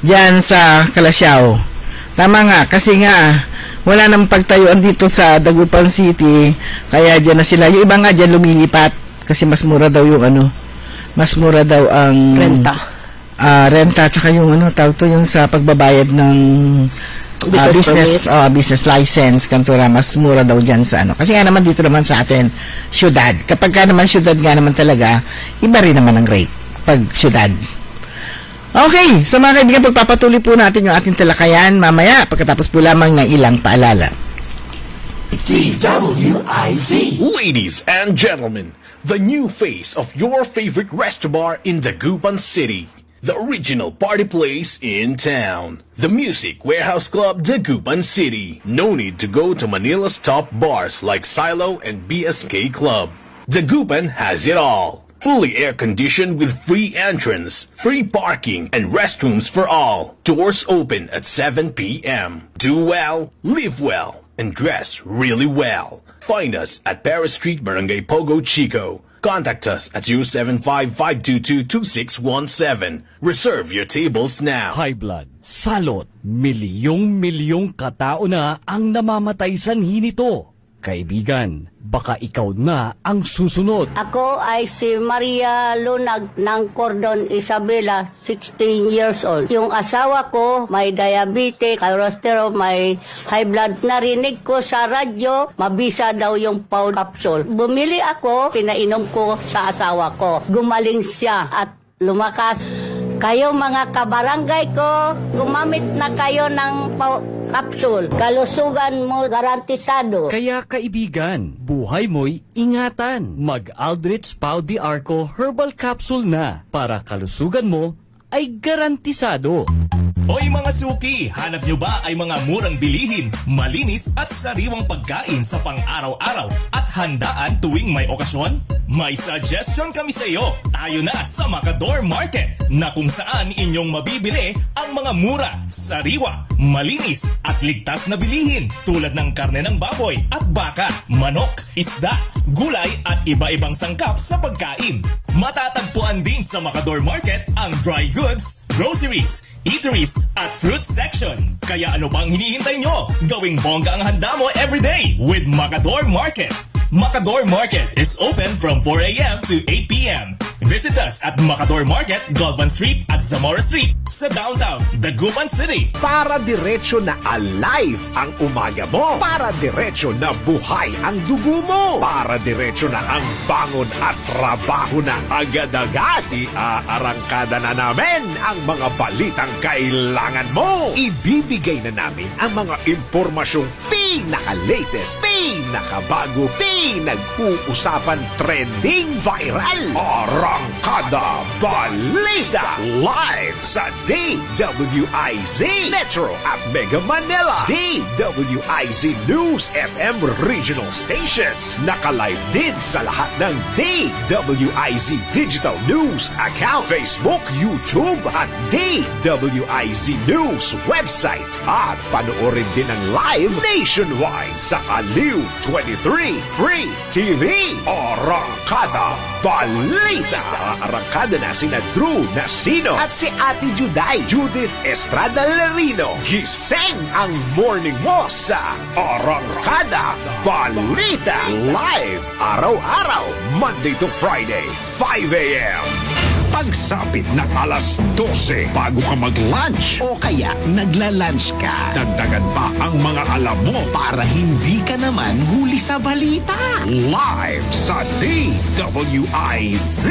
dyan sa Calasiao. Tama nga, kasi nga wala nang pagtayuan dito sa Dagupan City, kaya dyan na sila. Yung iba nga dyan lumilipat kasi mas mura daw yung mas mura daw ang renta at saka yung yung sa pagbabayad ng business license, kantura, mas mura daw dyan sa kasi nga naman dito naman sa atin syudad, kapag ka naman syudad nga naman talaga, iba rin naman ang rate pag syudad. Okay, sa mga kaibigan, pagpapatuloy po natin yung ating talakayan mamaya pagkatapos po lamang ng ilang paalala. DWIZ. Ladies and gentlemen, the new face of your favorite resto bar in Dagupan City. The original party place in town. The Music Warehouse Club, Dagupan City. No need to go to Manila's top bars like Silo and BSK Club. Dagupan has it all. Fully air-conditioned with free entrance, free parking, and restrooms for all. Doors open at 7 p.m. Do well, live well, and dress really well. Find us at Paris Street, Barangay Pogo, Chico. Contact us at 075-522-2617. Reserve your tables now. High blood, salot, milyong katao na ang namamatay sanhi nito. Kaibigan, baka ikaw na ang susunod. Ako ay si Maria Lunag ng Cordon Isabela, 16 years old. Yung asawa ko may diabetes, cholesterol, may high blood. Narinig ko sa radyo, mabisa daw yung Pau capsule. Bumili ako, pinainom ko sa asawa ko. Gumaling siya at lumakas. Kayo mga kabarangay ko, gumamit na kayo ng Pau capsule. Kalusugan mo garantisado. Kaya kaibigan, buhay mo'y ingatan. Mag-Aldrich Pau de Arco Herbal Capsule na para kalusugan mo ay garantisado. Hoy mga suki, hanap nyo ba ay mga murang bilihin, malinis at sariwang pagkain sa pang-araw-araw at handaan tuwing may okasyon? May suggestion kami sa iyo. Tayo na sa Macador Market na kung saan inyong mabibili ang mga mura, sariwa, malinis at ligtas na bilihin tulad ng karne ng baboy at baka, manok, isda, gulay at iba-ibang sangkap sa pagkain. Matatagpuan din sa Macador Market ang dry goods, groceries, eateries at fruit section. Kaya ano pang hinihintay nyo? Gawing bongga ang handa mo everyday with Macador Market. Macador Market is open from 4 a.m. to 8 p.m. Visit us at Macador Market, Galvan Street at Zamora Street sa downtown Dagupan City. Para diretso na alive ang umaga mo. Para diretso na buhay ang dugo mo. Para diretso na ang bangon at trabaho na agad-agad. Iarangkada na namin ang mga balitang kailangan mo. Ibibigay na namin ang mga impormasyong pinaka-latest, pinakabago, pinag-uusapan, trending, viral. Arangkada Balita live sa DWIZ Metro at Mega Manila. DWIZ News FM regional stations. Naka-live din sa lahat ng DWIZ Digital News account, Facebook, YouTube at DWIZ News website. At panoorin din ang live nationwide sa Aliw 23 Free TV. Arangkada Balita. Arangkada na sina Drew Nasino at si Ate Juday, Judith Estrada Larino. Gising ang morning mo sa Arangkada Balita live araw-araw, Monday to Friday, 5 a.m. Pagsapit ng alas 12 bago ka mag-lunch o kaya nagla-lunch ka, dagdagan pa ang mga alam mo para hindi ka naman huli sa balita. Live sa DWIZ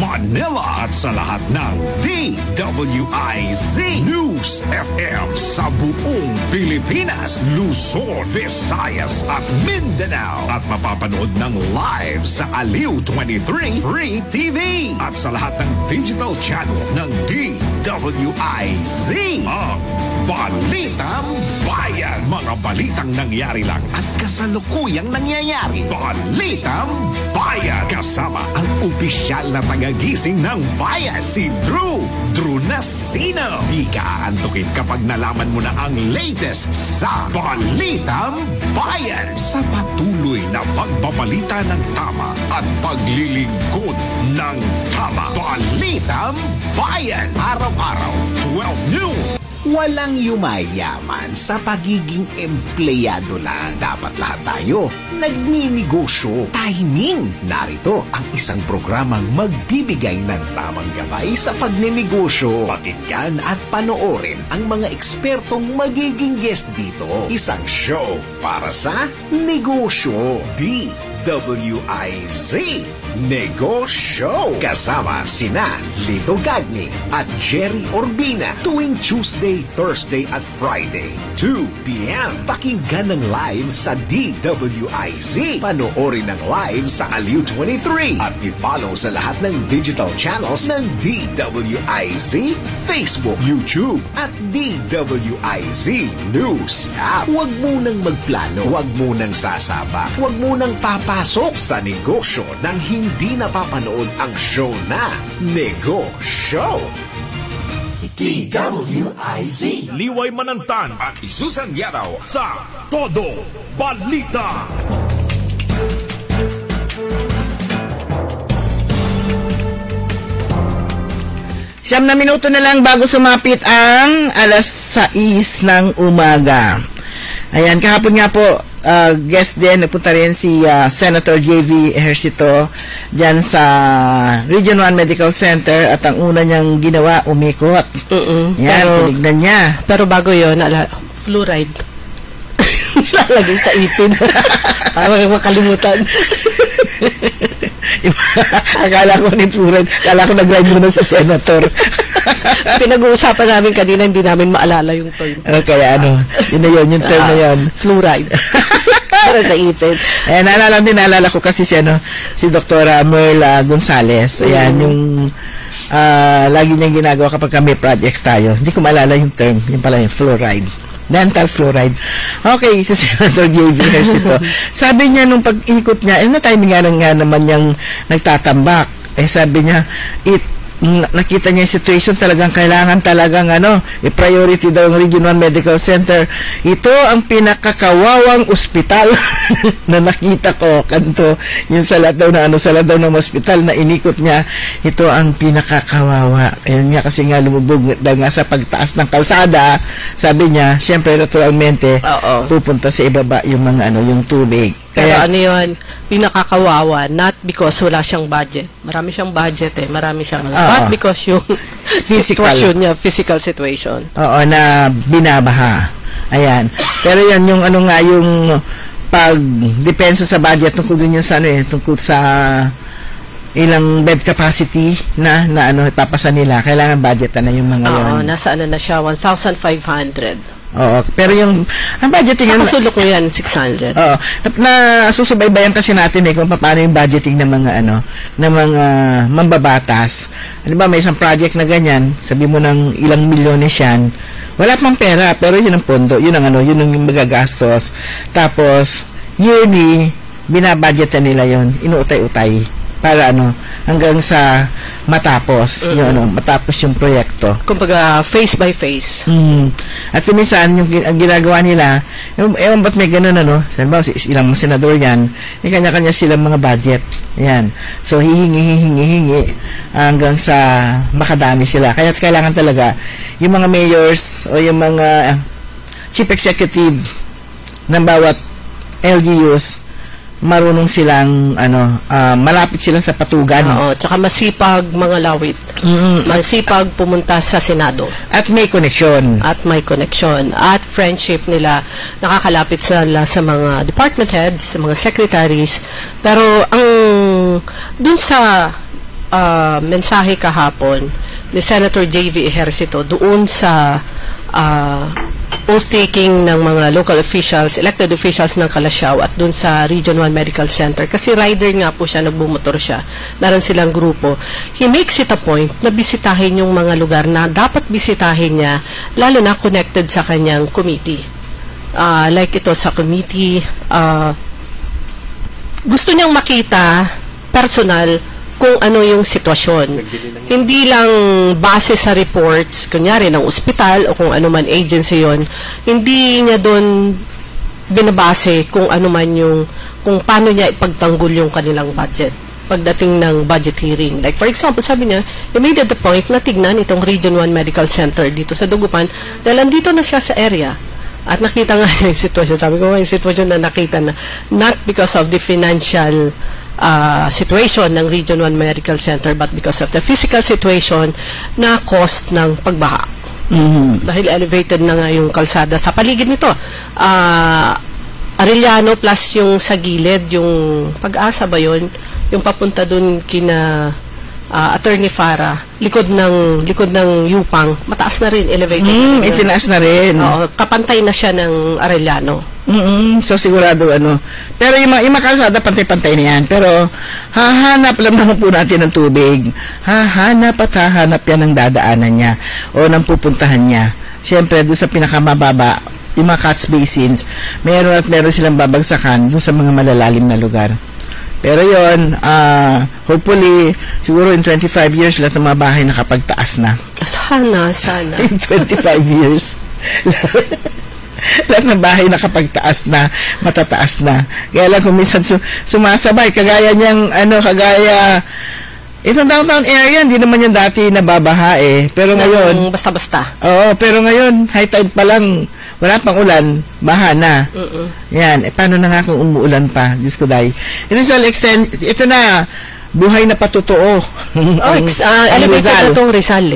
Manila at sa lahat ng DWIZ News FM sa buong Pilipinas, Luzon, Visayas at Mindanao. At mapapanood ng live sa Aliw 23 Free TV at sa lahat ng digital channel ng DWIZ. Ang Balitang Bayan. Mga balitang nangyari lang at kasalukuyang nangyayari. Balitang Bayan. Kasama ang opisyal na tagagising ng bayan, si Drew Nasino. Di ka aantukin kapag nalaman mo na ang latest sa Balitang Bayan. Sa patuloy na pagbabalita ng tama at paglilingkod ng tama. Balitang Bayan. Araw-araw, 12 noon. Walang yumayaman sa pagiging empleyado lang. Dapat lahat tayo nagninegosyo. Timing! Narito ang isang programang magbibigay ng tamang gabay sa pagnenegosyo. Pakinggan at panoorin ang mga ekspertong magiging guest dito. Isang show para sa negosyo. DWIZ Negosyo. Kasama sina Lito Gagni at Jerry Orbina tuwing Tuesday, Thursday at Friday, 2 p.m. Pakinggan ng live sa DWIZ. Panoorin ng live sa Aliw 23 at i-follow sa lahat ng digital channels ng DWIZ, Facebook, YouTube at DWIZ News App. Huwag munang magplano, huwag munang sasabak, huwag munang papasok sa negosyo nang hindi napapanood ang show na Negosyo. DWIZ. Liway Manantan at Isusan Yaraw sa Todo Balita. Siyam na minuto na lang bago sumapit ang alas 6 ng umaga. Ayan, kahapon nga po, guest din, nagpunta rin si Senator JV Ejercito dyan sa Region 1 Medical Center at ang una niyang ginawa, umikot. Yan, tinignan niya. Pero bago yun, fluoride. Nilalagay sa ipin. Para makalimutan. Akala ko ni fluoride. Akala ko nag-ride muna sa Senator. Pinag-uusapan namin kanina, hindi namin maalala yung term. Kaya yun na yun, yung term na yun. Fluoride. Para sa ipin. Naalala ko kasi si Dr. Merla Gonzales. Ayan, yung lagi niyang ginagawa kapag may projects tayo. Hindi ko maalala yung term. Yung pala yung fluoride. Dental fluoride. Okay, si Senator JV Ejercito. Sabi niya nung pag-ikot niya, na-timing nga naman niyang nagtatambak. Sabi niya, nakita niya yung situation, talagang kailangan talagang i-priority daw ng Region 1 Medical Center. Ito ang pinakakawawang ospital na nakita ko kanto yung salat daw ng ospital na inikot niya. Ito ang pinakakawawa. Ayun nga, kasi nga lumubog daw nga sa pagtaas ng kalsada. Sabi niya, syempre naturalmente pupunta sa ibaba yung mga yung tubig. Pero yun, pinakakawawa, not because wala siyang budget. Marami siyang budget marami siyang but because yung situation niya, physical situation. Oo, na binabaha. Ayan. Pero yan, yung yung pag-depensa sa budget tungkol dun yung tungkol sa ilang bed capacity na ipapasa nila. Kailangan budget na yung mga yun. Oo, nasa na siya, 1,500. Oo, pero ang budgeting nakasulok ko yan 600. Oo, na susubaybayan kasi natin kung paano yung budgeting ng mga ng mga mambabatas. Ano ba, may isang project na ganyan, sabi mo ng ilang milyones yan. Wala pang pera, pero yun ang pondo, yun ang yun ang magagastos. Tapos yearly binabudgetan nila yun, inuutay-utay para hanggang sa matapos matapos yung proyekto. Kumbaga face by face. At minsan yung ginagawa nila, ewan ba't may ganun halimbawa ilang senador yan, kanya-kanya silang mga budget. Yan. So hihingi hanggang sa makadami sila. Kaya kailangan talaga yung mga mayors o yung mga chief executive ng bawat LGUs marunong silang malapit sila sa patugan. Oo, tsaka masipag mga lawit. Masipag pumunta sa Senado. At may connection. At friendship nila, nakakalapit sila sa mga department heads, sa mga secretaries. Pero dun sa mensahe kahapon ni Senator JV Ejercito doon sa oath-taking ng mga local officials, elected officials ng Calasiao at dun sa Region 1 Medical Center. Kasi rider nga po siya, nagbumotor siya. Meron silang grupo. He makes it a point na bisitahin yung mga lugar na dapat bisitahin niya, lalo na connected sa kanyang committee. Like ito sa committee, gusto niyang makita personal kung ano yung sitwasyon. Hindi lang base sa reports, kunyari ng ospital o kung ano man agency yon, hindi niya doon binabase kung ano man kung paano niya ipagtanggol yung kanilang budget pagdating ng budget hearing. Like for example, sabi niya, he made it the point na tignan itong Region 1 Medical Center dito sa Dagupan dahil andito na siya sa area. At nakita nga yung sitwasyon. Sabi ko, yung sitwasyon na nakita na not because of the financial situation ng Region 1 Medical Center but because of the physical situation na cost ng pagbaha. Dahil elevated na nga yung kalsada sa paligid nito. Arellano plus yung sa gilid, yung Pag-asa ba yun? yung papunta dun kina Attorney Farah, likod ng Yupang, mataas na rin, elevated. Itinaas na rin. Oo, kapantay na siya ng Arellano. So sigurado Pero yung mga kalsada pantay-pantay na yan. Pero hahanap lang naman po natin ng tubig. Hahanap yan ng dadaanan niya o ng pupuntahan niya. Siyempre doon sa pinakamababa, yung mga catch basins, meron silang babagsakan doon sa mga malalalim na lugar. Pero yon, hopefully, siguro in 25 years, lahat ng mga bahay nakapagtaas na. Sana. In 25 years. Lahat ng bahay nakapagtaas na, matataas na. Kaya lang kung minsan sumasabay, kagaya itong downtown area, hindi naman yan dati nababaha Pero ngayon, basta-basta. Oo, pero ngayon, high tide pa lang, wala pang ulan, baha na. Yan, paano na nga kung umuulan pa? Diyos ko dahi. Rizal extend, ito na, buhay na patotoo. Elevated na itong Rizal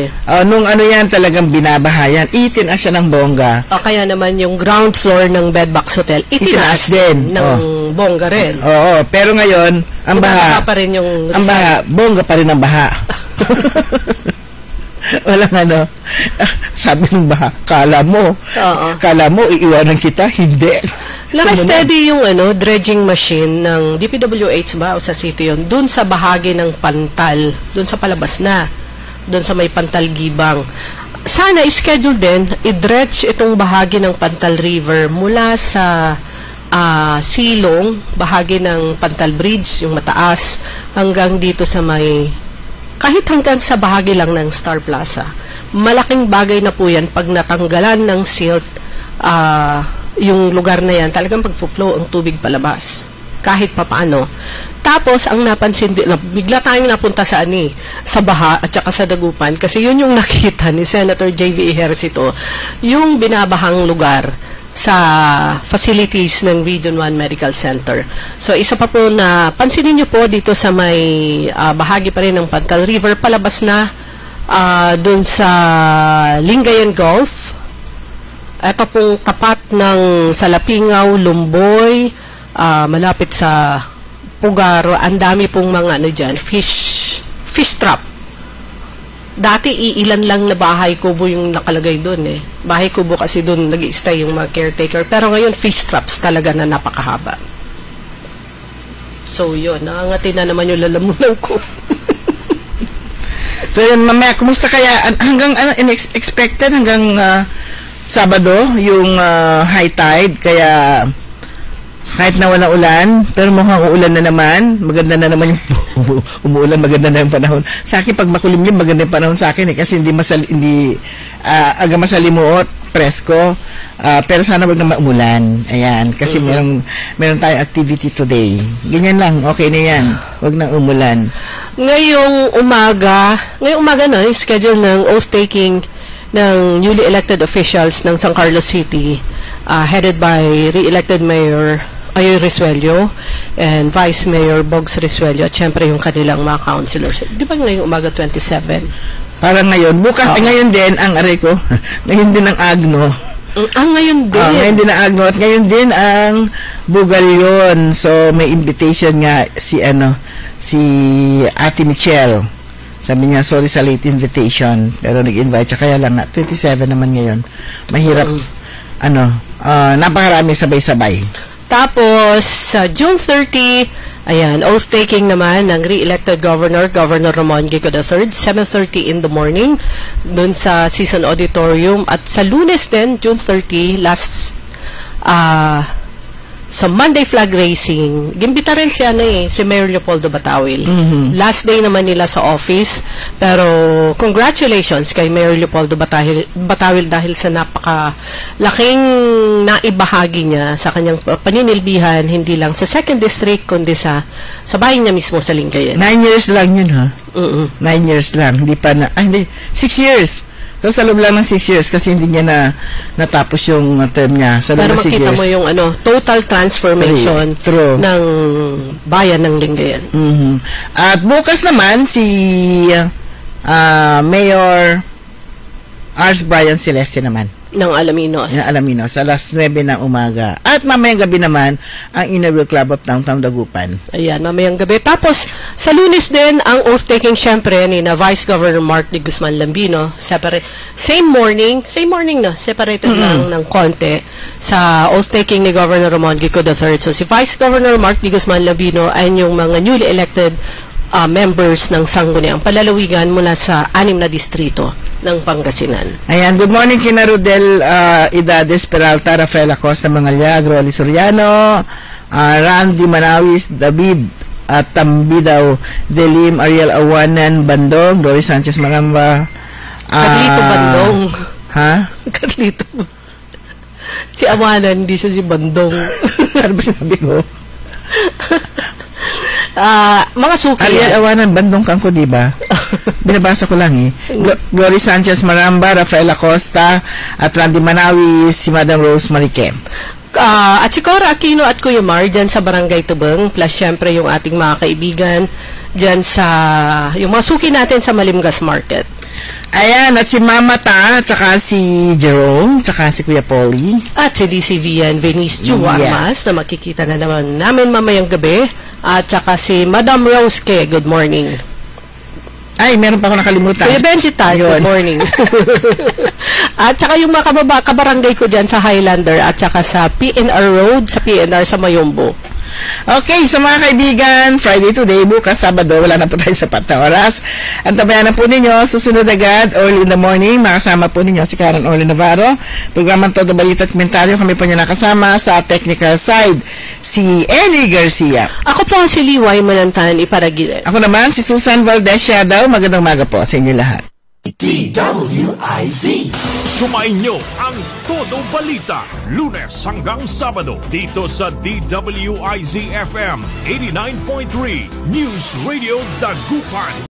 nung yan talagang binabahayan, itinaas siya ng bongga. Kaya naman yung ground floor ng Bedbox Hotel, itinaas din ng bongga rin. Oo, pero ngayon, ang baha pa rin yung Rizal. Ang baha, bongga pa rin ang baha. Walang sabi ng baha, kala mo iiwanan kita, hindi. Naka-steady yung dredging machine ng DPWH ba o sa city yun, dun sa bahagi ng Pantal, dun sa palabas na, dun sa may Pantal Gibang. Sana i-schedule din, i-dredge itong bahagi ng Pantal River mula sa Silong, bahagi ng Pantal Bridge, yung mataas, hanggang dito sa may kahit hanggang sa bahagi lang ng Star Plaza. Malaking bagay na po yan pag natanggalan ng silt yung lugar na yan, talagang pag-flow ang tubig palabas. Kahit papaano. Tapos, ang napansin din, bigla tayong napunta sa baha at saka sa dagupan kasi yun yung nakita ni Senator J.V. Ejercito, yung binabahang lugar sa facilities ng Region 1 Medical Center. So, isa pa po na pansinin nyo po dito sa may bahagi pa rin ng Pantal River, palabas na dun sa Lingayen Gulf. Ito pong tapat ng Salapingaw, Lumboy, malapit sa Pugaro, ang dami pong mga dyan, fish trap. Dati iilan lang na bahay kubo yung nakalagay doon Bahay kubo kasi doon nag-i-stay yung mga caretaker. Pero ngayon, fish traps talaga na napakahaba. So yun, nakangati na naman yung lalamunan ko. So yun, mamaya, kumusta kaya? Hanggang, expected hanggang Sabado, yung high tide, kaya kahit na wala ulan, pero mukhang uulan na naman, maganda na naman yung umuulan, maganda na yung panahon. Sa akin, pag makulimlim, maganda yung panahon sa akin kasi hindi aga masalimuot, presko, pero sana wag na maumulan. Ayan, kasi meron tayong activity today. Ganyan lang, okay na yan. Wag na umulan. Ngayong umaga na, schedule ng oath-taking ng newly elected officials ng San Carlos City, headed by re-elected Mayor Ayoy Risuello and Vice Mayor Bogs Risuello at syempre yung kanilang mga councilors. Di ba ngayong umaga 27? Parang ngayon. Bukas, ngayon din ang Areco. Ngayon din ang Agno. Ngayon din. Ngayon din ang Agno at ngayon din ang Bugalyon. So, may invitation nga si Ate Michelle. Sabi niya, sorry sa late invitation. Pero nag-invite siya. Kaya lang na, 27 naman ngayon. Mahirap, napakarami sabay-sabay. Tapos, sa June 30, ayan, oath-taking naman ng re-elected Governor Ramon Gico III, 7:30 in the morning, dun sa Season Auditorium. At sa Lunes din, June 30, sa Monday flag racing, gimbita rin si Mayor Leopoldo Batawil. Last day naman nila sa office, pero congratulations kay Mayor Leopoldo Batawil dahil sa napakalaking naibahagi niya sa kanyang paninilbihan, hindi lang sa 2nd District, kundi sa bahay niya mismo sa Lingayen. 9 years lang yun, ha? 9 years lang. Hindi pa na, 6 years. So, sa loob lang ng 6 years kasi hindi niya natapos yung term niya. Sa loob ng 6 years. Para makita mo yung total transformation ng bayan ng Lingayen. At bukas naman si Mayor Ars Brian Celeste naman. ng Alaminos. Ng Alaminos, alas 9 ng umaga. At mamayang gabi naman, ang Inner Wheel Club of Downtown Dagupan. Ayan, mamayang gabi. Tapos, sa Lunes din, ang oath-taking syempre ni na Vice Governor Mark de Guzman Lambino. Separate, same morning na, separated lang ng konti sa oath-taking ni Governor Ramon Gico III. So, si Vice Governor Mark de Guzman Lambino ay yung mga newly elected members ng Sangguniang Palalawigan mula sa 6 na distrito ng Pangasinan. Ayan, good morning kina Rodel Idades Peralta, Rafael Acosta Mangalyag, Rolly Soriano, Randy Manawis, David at Tambidaw, Delim, Ariel Awanan, Bandong, Doris Sanchez Maramba, Carlito Bandong. Ha? Carlito. Si Awanan, hindi siya si Bandong. Ano ba sinabi ko? Mga suki. Ariel Awanan, Bandong kang ko, diba? Binabasa ko lang eh. Glory Sanchez Maramba, Rafael Acosta, at Randy Manawis, si Madam Rose Marique. At si Cora Aquino at Kuya Mar dyan sa Barangay Tubeng, plus syempre yung ating mga kaibigan dyan sa, yung mga suki natin sa Malimgas Market. Ayan, at si Mama Ta, tsaka si Jerome, tsaka si Kuya Polly. At si DC Vian Venice Juarmas, na makikita na naman namin mamayang gabi. At tsaka si Madam Rose K. Good morning. Ay, meron pa ako nakalimutan. Kuya Benjitan, good morning. At tsaka yung mga kabarangay ko dyan sa Highlander at tsaka sa PNR Road, sa PNR sa Mayombo. Okay, sa mga kaibigan, Friday today, bukas, Sabado, wala na po tayo sapat na oras. Ang tabayanan po ninyo, susunod agad, early in the morning, makasama po ninyo si Karen Orly Navarro. Programang Todo Balita at Komentaryo, kami po niyo nakasama sa technical side, si Ellie Garcia. Ako po si Liway Malantan Iparagire. Ako naman, si Susan Valdez Shadow. Magandang umaga po sa inyo lahat. DWIZ. Sumainyo ang Todo Balita, Lunes hanggang Sabado, dito sa DWIZ FM 89.3 News Radio Dagupan.